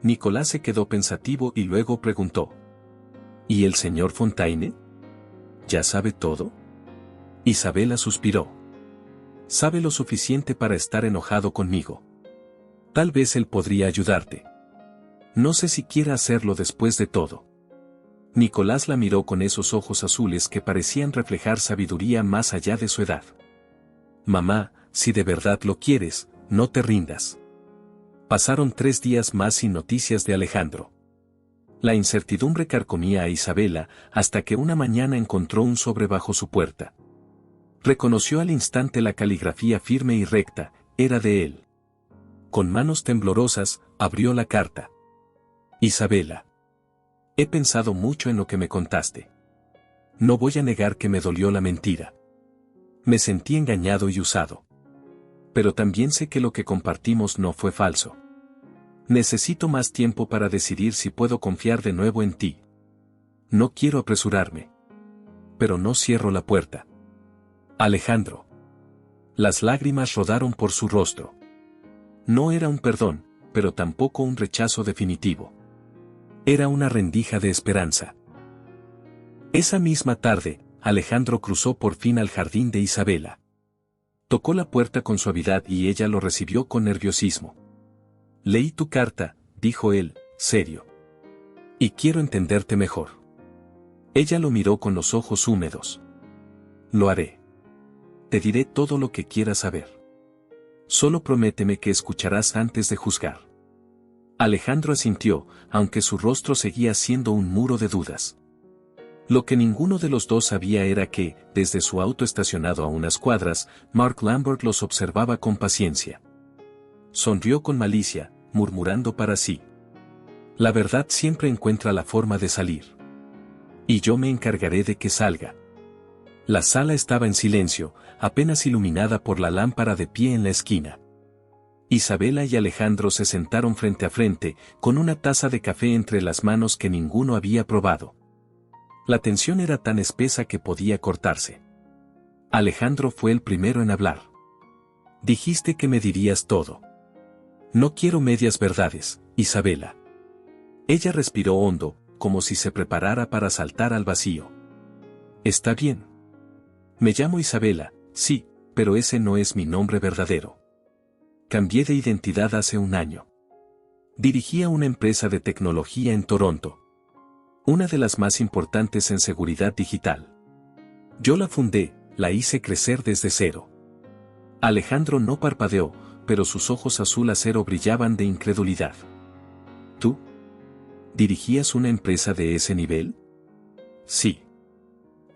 Nicolás se quedó pensativo y luego preguntó. ¿Y el señor Fontaine? ¿Ya sabe todo? Isabela suspiró. Sabe lo suficiente para estar enojado conmigo. Tal vez él podría ayudarte. No sé si quiera hacerlo después de todo. Nicolás la miró con esos ojos azules que parecían reflejar sabiduría más allá de su edad. Mamá, si de verdad lo quieres, no te rindas. Pasaron 3 días más sin noticias de Alejandro. La incertidumbre carcomía a Isabela hasta que una mañana encontró un sobre bajo su puerta. Reconoció al instante la caligrafía firme y recta, era de él. Con manos temblorosas, abrió la carta. Isabela. He pensado mucho en lo que me contaste. No voy a negar que me dolió la mentira. Me sentí engañado y usado. Pero también sé que lo que compartimos no fue falso. Necesito más tiempo para decidir si puedo confiar de nuevo en ti. No quiero apresurarme. Pero no cierro la puerta. Alejandro. Las lágrimas rodaron por su rostro. No era un perdón, pero tampoco un rechazo definitivo. Era una rendija de esperanza. Esa misma tarde, Alejandro cruzó por fin al jardín de Isabela. Tocó la puerta con suavidad y ella lo recibió con nerviosismo. Leí tu carta, dijo él, serio. Y quiero entenderte mejor. Ella lo miró con los ojos húmedos. Lo haré. Te diré todo lo que quieras saber. Solo prométeme que escucharás antes de juzgar. Alejandro asintió, aunque su rostro seguía siendo un muro de dudas. Lo que ninguno de los dos sabía era que, desde su auto estacionado a unas cuadras, Mark Lambert los observaba con paciencia. Sonrió con malicia, murmurando para sí. La verdad siempre encuentra la forma de salir. Y yo me encargaré de que salga. La sala estaba en silencio, apenas iluminada por la lámpara de pie en la esquina. Isabela y Alejandro se sentaron frente a frente, con una taza de café entre las manos que ninguno había probado. La tensión era tan espesa que podía cortarse. Alejandro fue el primero en hablar. Dijiste que me dirías todo. No quiero medias verdades, Isabela. Ella respiró hondo, como si se preparara para saltar al vacío. Está bien. Me llamo Isabela, sí, pero ese no es mi nombre verdadero. Cambié de identidad hace un año. Dirigía una empresa de tecnología en Toronto. Una de las más importantes en seguridad digital. Yo la fundé, la hice crecer desde cero. Alejandro no parpadeó, pero sus ojos azul acero brillaban de incredulidad. ¿Tú? ¿Dirigías una empresa de ese nivel? Sí.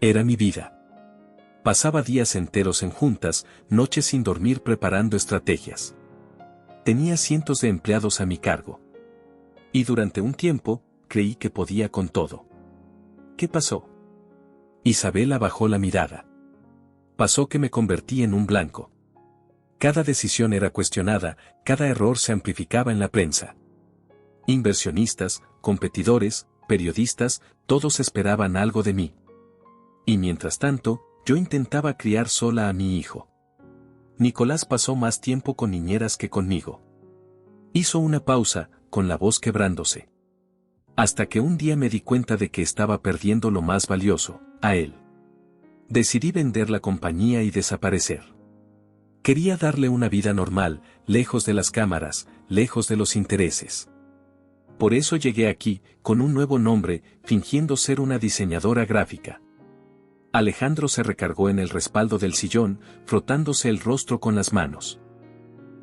Era mi vida. Pasaba días enteros en juntas, noches sin dormir preparando estrategias. Tenía cientos de empleados a mi cargo. Y durante un tiempo, creí que podía con todo. ¿Qué pasó? Isabela bajó la mirada. Pasó que me convertí en un blanco. Cada decisión era cuestionada, cada error se amplificaba en la prensa. Inversionistas, competidores, periodistas, todos esperaban algo de mí. Y mientras tanto, yo intentaba criar sola a mi hijo. Nicolás pasó más tiempo con niñeras que conmigo. Hizo una pausa, con la voz quebrándose. Hasta que un día me di cuenta de que estaba perdiendo lo más valioso, a él. Decidí vender la compañía y desaparecer. Quería darle una vida normal, lejos de las cámaras, lejos de los intereses. Por eso llegué aquí, con un nuevo nombre, fingiendo ser una diseñadora gráfica. Alejandro se recargó en el respaldo del sillón, frotándose el rostro con las manos.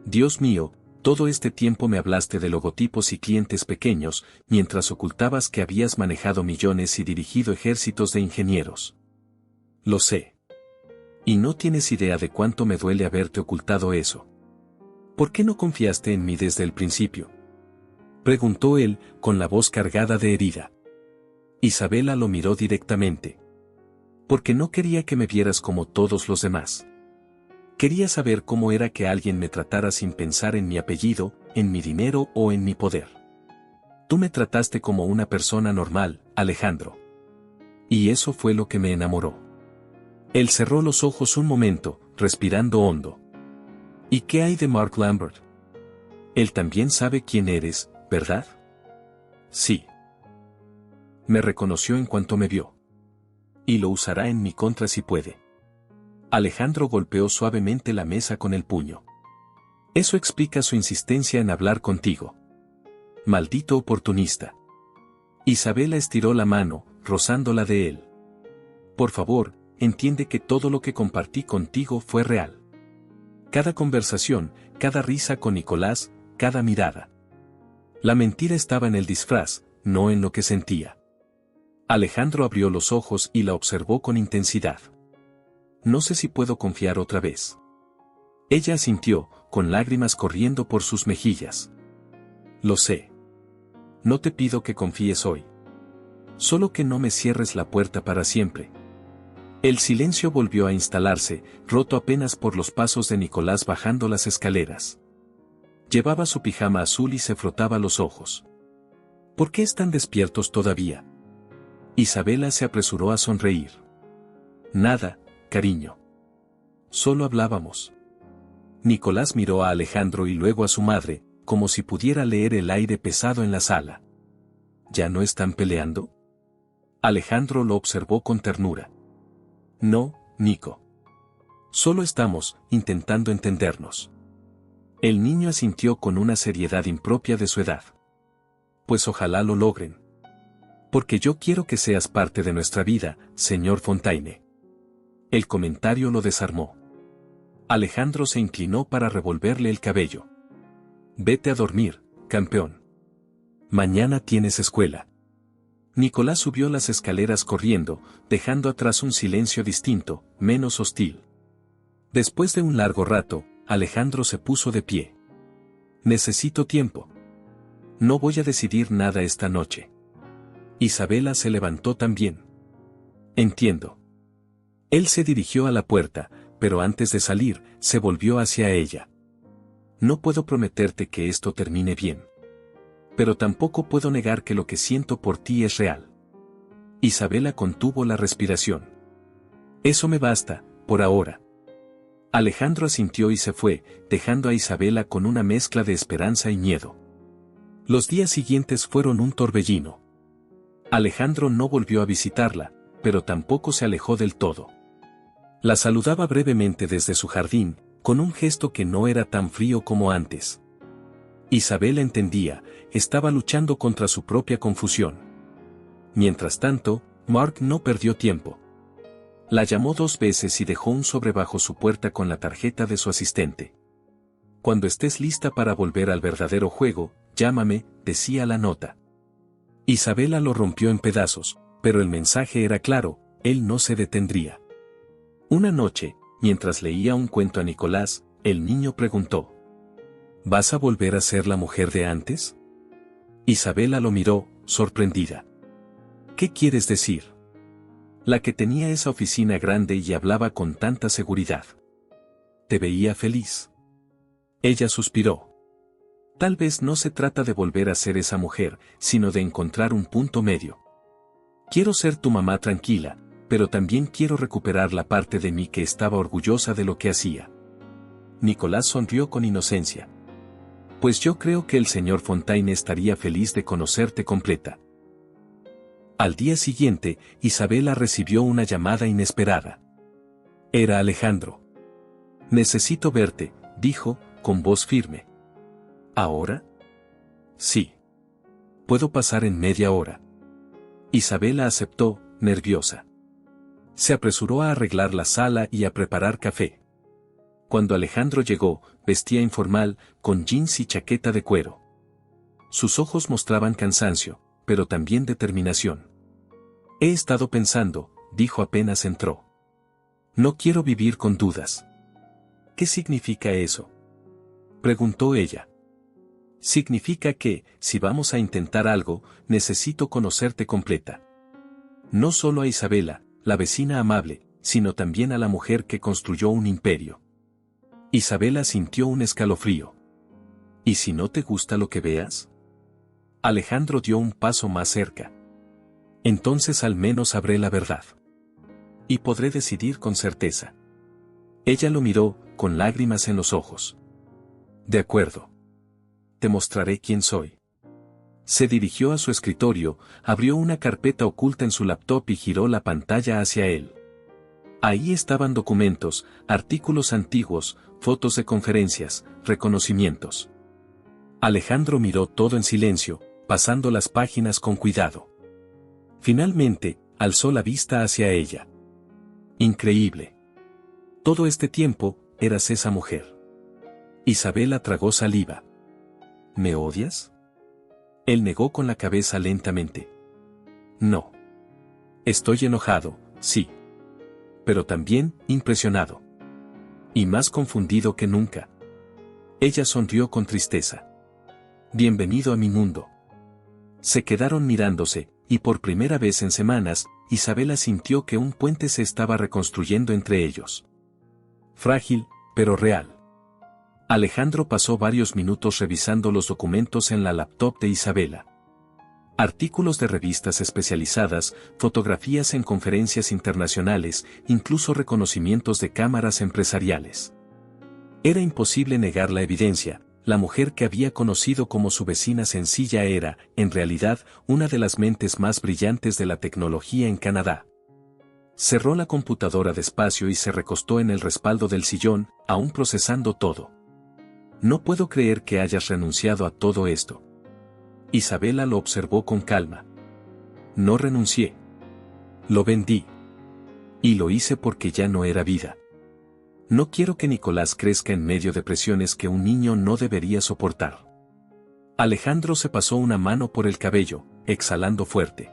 Dios mío, todo este tiempo me hablaste de logotipos y clientes pequeños, mientras ocultabas que habías manejado millones y dirigido ejércitos de ingenieros. Lo sé. Y no tienes idea de cuánto me duele haberte ocultado eso. ¿Por qué no confiaste en mí desde el principio? Preguntó él, con la voz cargada de herida. Isabela lo miró directamente. Porque no quería que me vieras como todos los demás. Quería saber cómo era que alguien me tratara sin pensar en mi apellido, en mi dinero o en mi poder. Tú me trataste como una persona normal, Alejandro. Y eso fue lo que me enamoró. Él cerró los ojos un momento, respirando hondo. ¿Y qué hay de Mark Lambert? Él también sabe quién eres, ¿verdad? Sí. Me reconoció en cuanto me vio. Y lo usará en mi contra si puede. Alejandro golpeó suavemente la mesa con el puño. Eso explica su insistencia en hablar contigo. Maldito oportunista. Isabela estiró la mano, rozándola de él. Por favor, entiende que todo lo que compartí contigo fue real. Cada conversación, cada risa con Nicolás, cada mirada. La mentira estaba en el disfraz, no en lo que sentía. Alejandro abrió los ojos y la observó con intensidad. No sé si puedo confiar otra vez. Ella asintió, con lágrimas corriendo por sus mejillas. Lo sé. No te pido que confíes hoy. Solo que no me cierres la puerta para siempre. El silencio volvió a instalarse, roto apenas por los pasos de Nicolás bajando las escaleras. Llevaba su pijama azul y se frotaba los ojos. ¿Por qué están despiertos todavía? Isabela se apresuró a sonreír. Nada, cariño. Solo hablábamos. Nicolás miró a Alejandro y luego a su madre, como si pudiera leer el aire pesado en la sala. ¿Ya no están peleando? Alejandro lo observó con ternura. No, Nico. Solo estamos intentando entendernos. El niño asintió con una seriedad impropia de su edad. Pues ojalá lo logren. Porque yo quiero que seas parte de nuestra vida, señor Fontaine. El comentario lo desarmó. Alejandro se inclinó para revolverle el cabello. Vete a dormir, campeón. Mañana tienes escuela. Nicolás subió las escaleras corriendo, dejando atrás un silencio distinto, menos hostil. Después de un largo rato, Alejandro se puso de pie. Necesito tiempo. No voy a decidir nada esta noche. Isabela se levantó también. Entiendo. Él se dirigió a la puerta, pero antes de salir, se volvió hacia ella. No puedo prometerte que esto termine bien. Pero tampoco puedo negar que lo que siento por ti es real. Isabela contuvo la respiración. Eso me basta, por ahora. Alejandro asintió y se fue, dejando a Isabela con una mezcla de esperanza y miedo. Los días siguientes fueron un torbellino. Alejandro no volvió a visitarla, pero tampoco se alejó del todo. La saludaba brevemente desde su jardín, con un gesto que no era tan frío como antes. Isabela entendía, estaba luchando contra su propia confusión. Mientras tanto, Mark no perdió tiempo. La llamó 2 veces y dejó un sobre bajo su puerta con la tarjeta de su asistente. Cuando estés lista para volver al verdadero juego, llámame, decía la nota. Isabela lo rompió en pedazos, pero el mensaje era claro, él no se detendría. Una noche, mientras leía un cuento a Nicolás, el niño preguntó: ¿Vas a volver a ser la mujer de antes? Isabela lo miró, sorprendida. ¿Qué quieres decir? La que tenía esa oficina grande y hablaba con tanta seguridad. Te veía feliz. Ella suspiró. Tal vez no se trata de volver a ser esa mujer, sino de encontrar un punto medio. Quiero ser tu mamá tranquila, pero también quiero recuperar la parte de mí que estaba orgullosa de lo que hacía. Nicolás sonrió con inocencia. Pues yo creo que el señor Fontaine estaría feliz de conocerte completa. Al día siguiente, Isabela recibió una llamada inesperada. Era Alejandro. Necesito verte, dijo, con voz firme. ¿Ahora? Sí. Puedo pasar en media hora. Isabela aceptó, nerviosa. Se apresuró a arreglar la sala y a preparar café. Cuando Alejandro llegó, vestía informal, con jeans y chaqueta de cuero. Sus ojos mostraban cansancio, pero también determinación. He estado pensando, dijo apenas entró. No quiero vivir con dudas. ¿Qué significa eso? Preguntó ella. Significa que, si vamos a intentar algo, necesito conocerte completa. No solo a Isabela, la vecina amable, sino también a la mujer que construyó un imperio. Isabela sintió un escalofrío. ¿Y si no te gusta lo que veas? Alejandro dio un paso más cerca. Entonces al menos sabré la verdad. Y podré decidir con certeza. Ella lo miró, con lágrimas en los ojos. De acuerdo. Te mostraré quién soy. Se dirigió a su escritorio, abrió una carpeta oculta en su laptop y giró la pantalla hacia él. Ahí estaban documentos, artículos antiguos, fotos de conferencias, reconocimientos. Alejandro miró todo en silencio, pasando las páginas con cuidado. Finalmente, alzó la vista hacia ella. Increíble. Todo este tiempo, eras esa mujer. Isabela tragó saliva. ¿Me odias? Él negó con la cabeza lentamente. No. Estoy enojado, sí. Pero también impresionado. Y más confundido que nunca. Ella sonrió con tristeza. Bienvenido a mi mundo. Se quedaron mirándose, y por primera vez en semanas, Isabela sintió que un puente se estaba reconstruyendo entre ellos. Frágil, pero real. Alejandro pasó varios minutos revisando los documentos en la laptop de Isabela. Artículos de revistas especializadas, fotografías en conferencias internacionales, incluso reconocimientos de cámaras empresariales. Era imposible negar la evidencia. La mujer que había conocido como su vecina sencilla era, en realidad, una de las mentes más brillantes de la tecnología en Canadá. Cerró la computadora despacio y se recostó en el respaldo del sillón, aún procesando todo. No puedo creer que hayas renunciado a todo esto. Isabela lo observó con calma. No renuncié. Lo vendí. Y lo hice porque ya no era vida. No quiero que Nicolás crezca en medio de presiones que un niño no debería soportar. Alejandro se pasó una mano por el cabello, exhalando fuerte.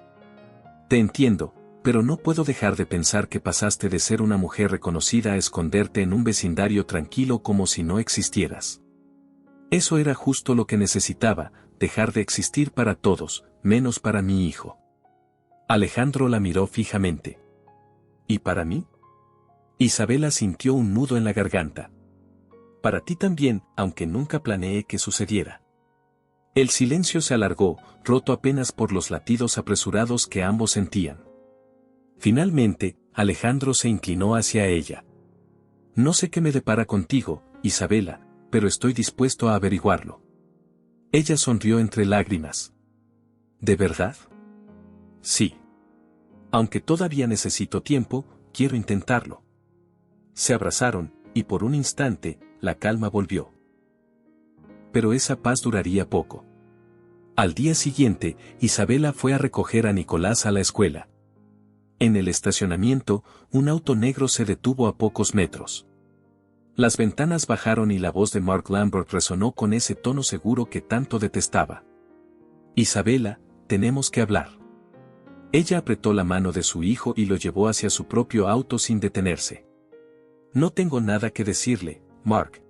Te entiendo, pero no puedo dejar de pensar que pasaste de ser una mujer reconocida a esconderte en un vecindario tranquilo como si no existieras. Eso era justo lo que necesitaba, dejar de existir para todos, menos para mi hijo. Alejandro la miró fijamente. ¿Y para mí? Isabela sintió un nudo en la garganta. Para ti también, aunque nunca planeé que sucediera. El silencio se alargó, roto apenas por los latidos apresurados que ambos sentían. Finalmente, Alejandro se inclinó hacia ella. No sé qué me depara contigo, Isabela, pero estoy dispuesto a averiguarlo. Ella sonrió entre lágrimas. ¿De verdad? Sí. Aunque todavía necesito tiempo, quiero intentarlo. Se abrazaron, y por un instante, la calma volvió. Pero esa paz duraría poco. Al día siguiente, Isabela fue a recoger a Nicolás a la escuela. En el estacionamiento, un auto negro se detuvo a pocos metros. Las ventanas bajaron y la voz de Mark Lambert resonó con ese tono seguro que tanto detestaba. Isabela, tenemos que hablar. Ella apretó la mano de su hijo y lo llevó hacia su propio auto sin detenerse. No tengo nada que decirle, Mark.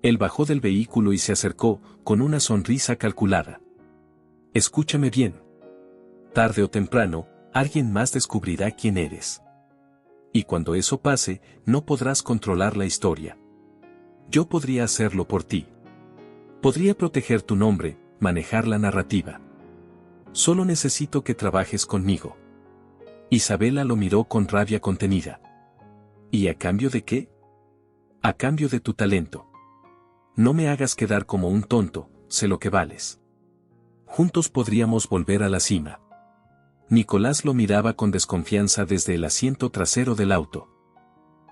Él bajó del vehículo y se acercó, con una sonrisa calculada. Escúchame bien. Tarde o temprano, alguien más descubrirá quién eres. Y cuando eso pase, no podrás controlar la historia. Yo podría hacerlo por ti. Podría proteger tu nombre, manejar la narrativa. Solo necesito que trabajes conmigo. Isabela lo miró con rabia contenida. ¿Y a cambio de qué? A cambio de tu talento. No me hagas quedar como un tonto, sé lo que vales. Juntos podríamos volver a la cima. Nicolás lo miraba con desconfianza desde el asiento trasero del auto.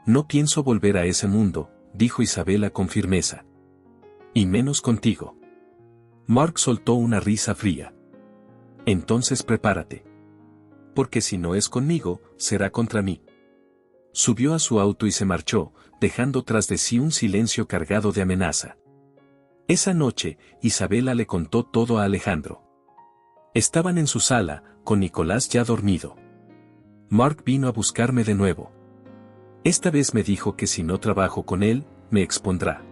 No pienso volver a ese mundo, dijo Isabela con firmeza. Y menos contigo. Mark soltó una risa fría. Entonces prepárate. Porque si no es conmigo, será contra mí. Subió a su auto y se marchó, dejando tras de sí un silencio cargado de amenaza. Esa noche, Isabela le contó todo a Alejandro. Estaban en su sala, con Nicolás ya dormido. Mark vino a buscarme de nuevo. Esta vez me dijo que si no trabajo con él, me expondrá.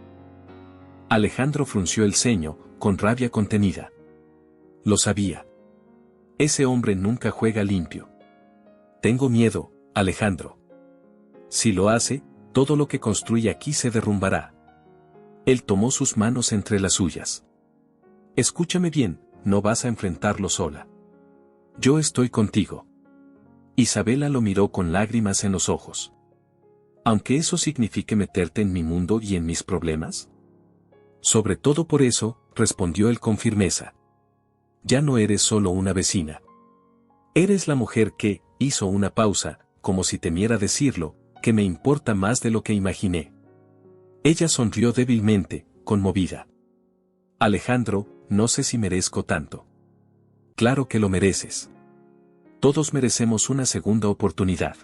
Alejandro frunció el ceño, con rabia contenida. Lo sabía. Ese hombre nunca juega limpio. Tengo miedo, Alejandro. Si lo hace, todo lo que construye aquí se derrumbará. Él tomó sus manos entre las suyas. Escúchame bien, no vas a enfrentarlo sola. Yo estoy contigo. Isabela lo miró con lágrimas en los ojos. Aunque eso signifique meterte en mi mundo y en mis problemas. Sobre todo por eso, respondió él con firmeza. Ya no eres solo una vecina. Eres la mujer que, hizo una pausa, como si temiera decirlo, que me importa más de lo que imaginé. Ella sonrió débilmente, conmovida. Alejandro, no sé si merezco tanto. Claro que lo mereces. Todos merecemos una segunda oportunidad.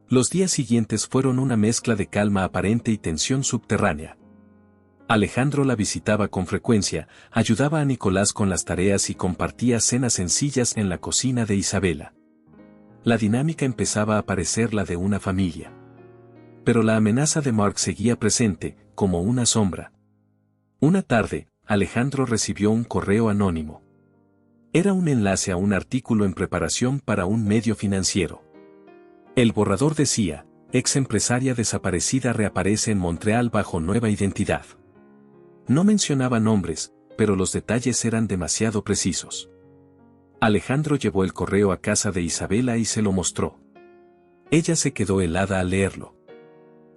Los días siguientes fueron una mezcla de calma aparente y tensión subterránea. Alejandro la visitaba con frecuencia, ayudaba a Nicolás con las tareas y compartía cenas sencillas en la cocina de Isabela. La dinámica empezaba a parecer la de una familia. Pero la amenaza de Mark seguía presente, como una sombra. Una tarde, Alejandro recibió un correo anónimo. Era un enlace a un artículo en preparación para un medio financiero. El borrador decía: ex empresaria desaparecida reaparece en Montreal bajo nueva identidad. No mencionaba nombres, pero los detalles eran demasiado precisos. Alejandro llevó el correo a casa de Isabela y se lo mostró. Ella se quedó helada al leerlo.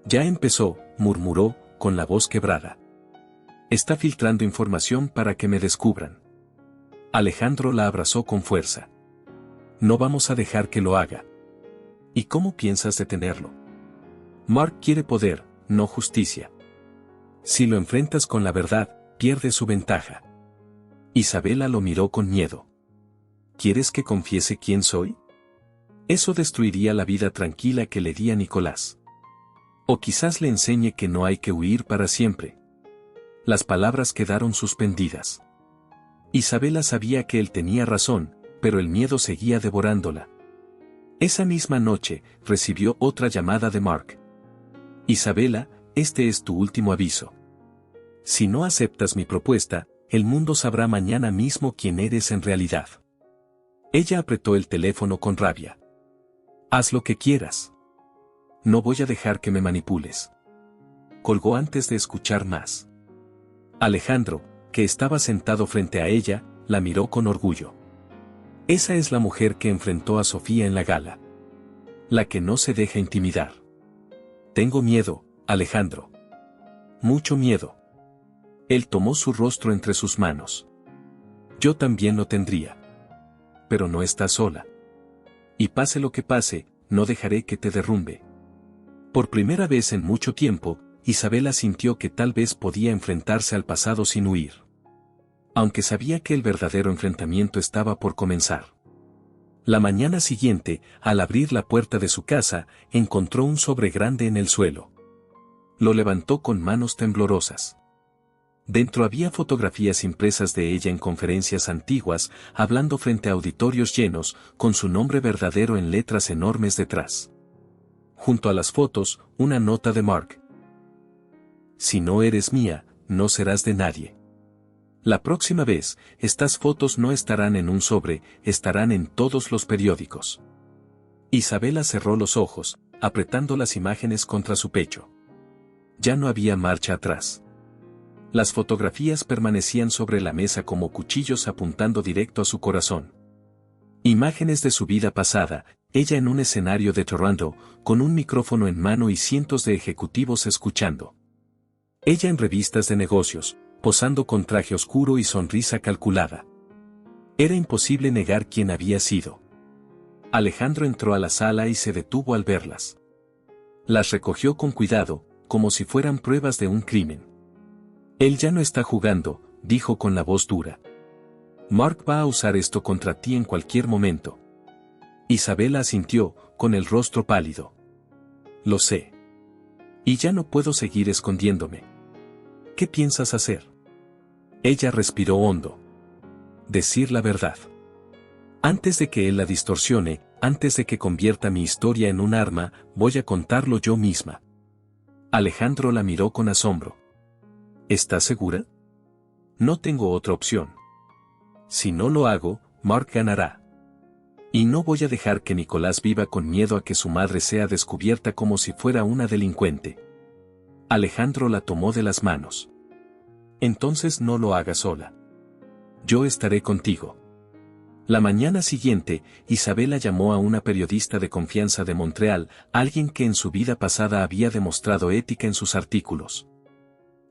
Ya empezó, murmuró, con la voz quebrada. Está filtrando información para que me descubran. Alejandro la abrazó con fuerza. No vamos a dejar que lo haga. ¿Y cómo piensas detenerlo? Mark quiere poder, no justicia. Si lo enfrentas con la verdad, pierde su ventaja. Isabela lo miró con miedo. ¿Quieres que confiese quién soy? Eso destruiría la vida tranquila que le di a Nicolás. O quizás le enseñe que no hay que huir para siempre. Las palabras quedaron suspendidas. Isabela sabía que él tenía razón, pero el miedo seguía devorándola. Esa misma noche, recibió otra llamada de Mark. Isabela, este es tu último aviso. Si no aceptas mi propuesta, el mundo sabrá mañana mismo quién eres en realidad. Ella apretó el teléfono con rabia. Haz lo que quieras. No voy a dejar que me manipules. Colgó antes de escuchar más. Alejandro, que estaba sentado frente a ella, la miró con orgullo. Esa es la mujer que enfrentó a Sofía en la gala. La que no se deja intimidar. Tengo miedo, Alejandro. Mucho miedo. Él tomó su rostro entre sus manos. Yo también lo tendría. Pero no estás sola. Y pase lo que pase, no dejaré que te derrumbe. Por primera vez en mucho tiempo, Isabela sintió que tal vez podía enfrentarse al pasado sin huir. Aunque sabía que el verdadero enfrentamiento estaba por comenzar. La mañana siguiente, al abrir la puerta de su casa, encontró un sobre grande en el suelo. Lo levantó con manos temblorosas. Dentro había fotografías impresas de ella en conferencias antiguas, hablando frente a auditorios llenos, con su nombre verdadero en letras enormes detrás. Junto a las fotos, una nota de Mark. Si no eres mía, no serás de nadie. La próxima vez, estas fotos no estarán en un sobre, estarán en todos los periódicos. Isabela cerró los ojos, apretando las imágenes contra su pecho. Ya no había marcha atrás. Las fotografías permanecían sobre la mesa como cuchillos apuntando directo a su corazón. Imágenes de su vida pasada, ella en un escenario de Toronto, con un micrófono en mano y cientos de ejecutivos escuchando. Ella en revistas de negocios, posando con traje oscuro y sonrisa calculada. Era imposible negar quién había sido. Alejandro entró a la sala y se detuvo al verlas. Las recogió con cuidado, como si fueran pruebas de un crimen. Él ya no está jugando, dijo con la voz dura. Mark va a usar esto contra ti en cualquier momento. Isabela asintió, con el rostro pálido. Lo sé. Y ya no puedo seguir escondiéndome. ¿Qué piensas hacer? Ella respiró hondo. Decir la verdad. Antes de que él la distorsione, antes de que convierta mi historia en un arma, voy a contarlo yo misma. Alejandro la miró con asombro. ¿Estás segura? No tengo otra opción. Si no lo hago, Mark ganará. Y no voy a dejar que Nicolás viva con miedo a que su madre sea descubierta como si fuera una delincuente. Alejandro la tomó de las manos. Entonces no lo hagas sola. Yo estaré contigo. La mañana siguiente, Isabela llamó a una periodista de confianza de Montreal, alguien que en su vida pasada había demostrado ética en sus artículos.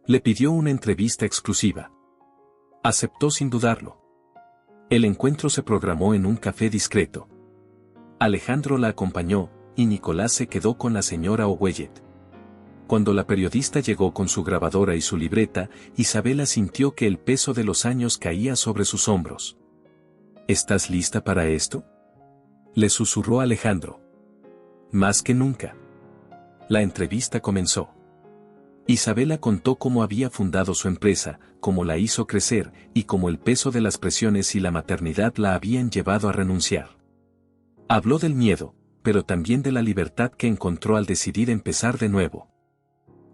Le pidió una entrevista exclusiva. Aceptó sin dudarlo. El encuentro se programó en un café discreto. Alejandro la acompañó, y Nicolás se quedó con la señora Owellet. Cuando la periodista llegó con su grabadora y su libreta, Isabela sintió que el peso de los años caía sobre sus hombros. ¿Estás lista para esto? Le susurró Alejandro. Más que nunca. La entrevista comenzó. Isabela contó cómo había fundado su empresa, cómo la hizo crecer, y cómo el peso de las presiones y la maternidad la habían llevado a renunciar. Habló del miedo, pero también de la libertad que encontró al decidir empezar de nuevo.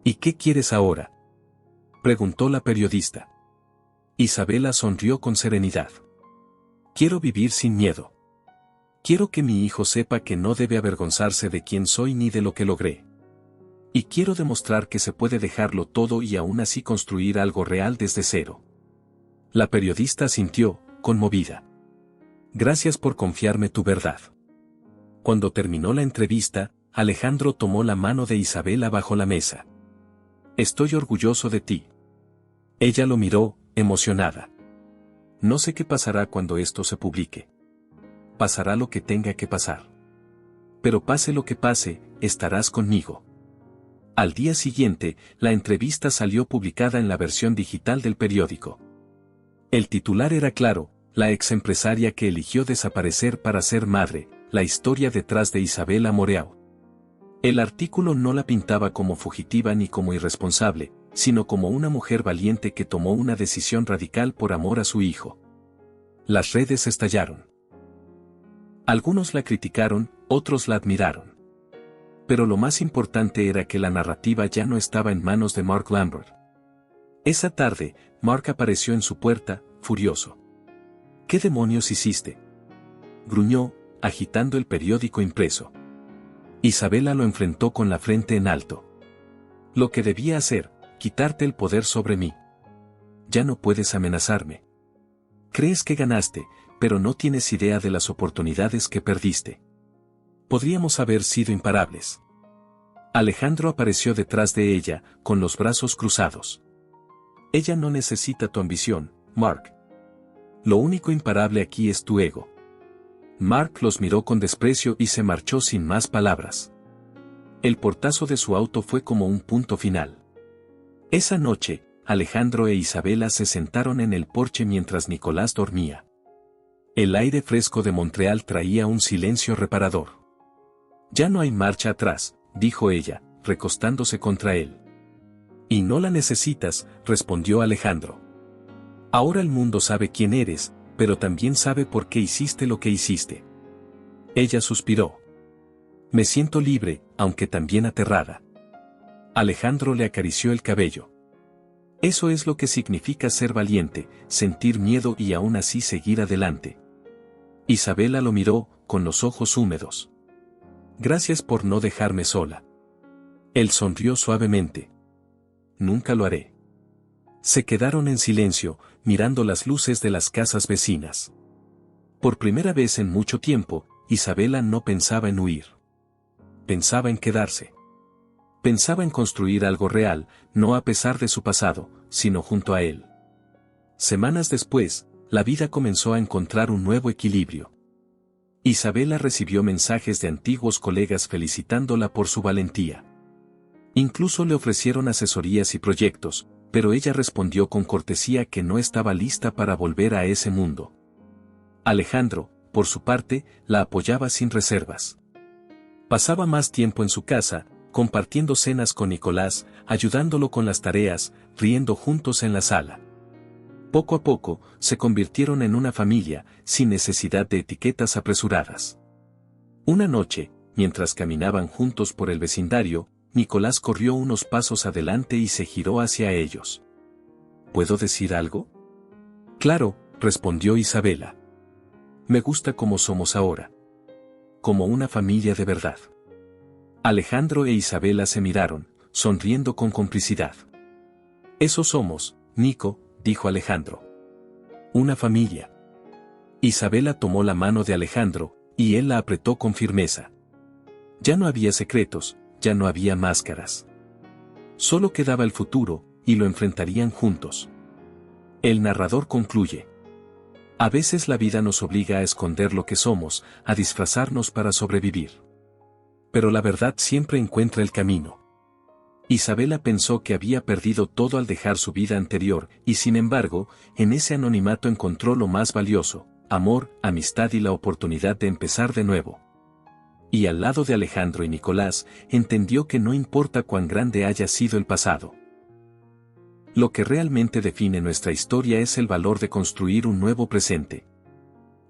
¿Y qué quieres ahora?, preguntó la periodista. Isabela sonrió con serenidad. Quiero vivir sin miedo. Quiero que mi hijo sepa que no debe avergonzarse de quién soy ni de lo que logré. Y quiero demostrar que se puede dejarlo todo y aún así construir algo real desde cero. La periodista asintió, conmovida. Gracias por confiarme tu verdad. Cuando terminó la entrevista, Alejandro tomó la mano de Isabela bajo la mesa. Estoy orgulloso de ti. Ella lo miró, emocionada. No sé qué pasará cuando esto se publique. Pasará lo que tenga que pasar. Pero pase lo que pase, estarás conmigo. Al día siguiente, la entrevista salió publicada en la versión digital del periódico. El titular era claro: la exempresaria que eligió desaparecer para ser madre, la historia detrás de Isabela Moreau. El artículo no la pintaba como fugitiva ni como irresponsable, sino como una mujer valiente que tomó una decisión radical por amor a su hijo. Las redes estallaron. Algunos la criticaron, otros la admiraron. Pero lo más importante era que la narrativa ya no estaba en manos de Mark Lambert. Esa tarde, Mark apareció en su puerta, furioso. ¿Qué demonios hiciste?, gruñó, agitando el periódico impreso. Isabela lo enfrentó con la frente en alto. Lo que debía hacer, quitarte el poder sobre mí. Ya no puedes amenazarme. Crees que ganaste, pero no tienes idea de las oportunidades que perdiste. Podríamos haber sido imparables. Alejandro apareció detrás de ella, con los brazos cruzados. Ella no necesita tu ambición, Mark. Lo único imparable aquí es tu ego. Mark los miró con desprecio y se marchó sin más palabras. El portazo de su auto fue como un punto final. Esa noche, Alejandro e Isabela se sentaron en el porche mientras Nicolás dormía. El aire fresco de Montreal traía un silencio reparador. Ya no hay marcha atrás, dijo ella, recostándose contra él. Y no la necesitas, respondió Alejandro. Ahora el mundo sabe quién eres, pero también sabe por qué hiciste lo que hiciste. Ella suspiró. Me siento libre, aunque también aterrada. Alejandro le acarició el cabello. Eso es lo que significa ser valiente, sentir miedo y aún así seguir adelante. Isabela lo miró, con los ojos húmedos. Gracias por no dejarme sola. Él sonrió suavemente. Nunca lo haré. Se quedaron en silencio, mirando las luces de las casas vecinas. Por primera vez en mucho tiempo, Isabela no pensaba en huir. Pensaba en quedarse. Pensaba en construir algo real, no a pesar de su pasado, sino junto a él. Semanas después, la vida comenzó a encontrar un nuevo equilibrio. Isabela recibió mensajes de antiguos colegas felicitándola por su valentía. Incluso le ofrecieron asesorías y proyectos, pero ella respondió con cortesía que no estaba lista para volver a ese mundo. Alejandro, por su parte, la apoyaba sin reservas. Pasaba más tiempo en su casa, compartiendo cenas con Nicolás, ayudándolo con las tareas, riendo juntos en la sala. Poco a poco, se convirtieron en una familia, sin necesidad de etiquetas apresuradas. Una noche, mientras caminaban juntos por el vecindario, Nicolás corrió unos pasos adelante y se giró hacia ellos. ¿Puedo decir algo? Claro, respondió Isabela. Me gusta como somos ahora. Como una familia de verdad. Alejandro e Isabela se miraron, sonriendo con complicidad. Eso somos, Nico, dijo Alejandro. Una familia. Isabela tomó la mano de Alejandro, y él la apretó con firmeza. Ya no había secretos, ya no había máscaras. Solo quedaba el futuro, y lo enfrentarían juntos. El narrador concluye. A veces la vida nos obliga a esconder lo que somos, a disfrazarnos para sobrevivir. Pero la verdad siempre encuentra el camino. Isabela pensó que había perdido todo al dejar su vida anterior, y sin embargo, en ese anonimato encontró lo más valioso: amor, amistad y la oportunidad de empezar de nuevo. Y al lado de Alejandro y Nicolás, entendió que no importa cuán grande haya sido el pasado, Lo que realmente define nuestra historia es el valor de construir un nuevo presente.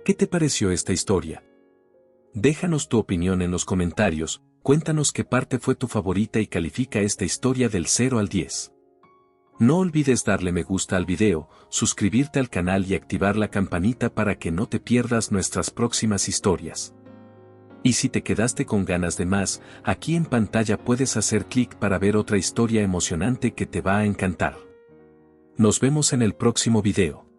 ¿Qué te pareció esta historia? Déjanos tu opinión en los comentarios, cuéntanos qué parte fue tu favorita y califica esta historia del 0 al 10. No olvides darle me gusta al video, suscribirte al canal y activar la campanita para que no te pierdas nuestras próximas historias. Y si te quedaste con ganas de más, aquí en pantalla puedes hacer clic para ver otra historia emocionante que te va a encantar. Nos vemos en el próximo video.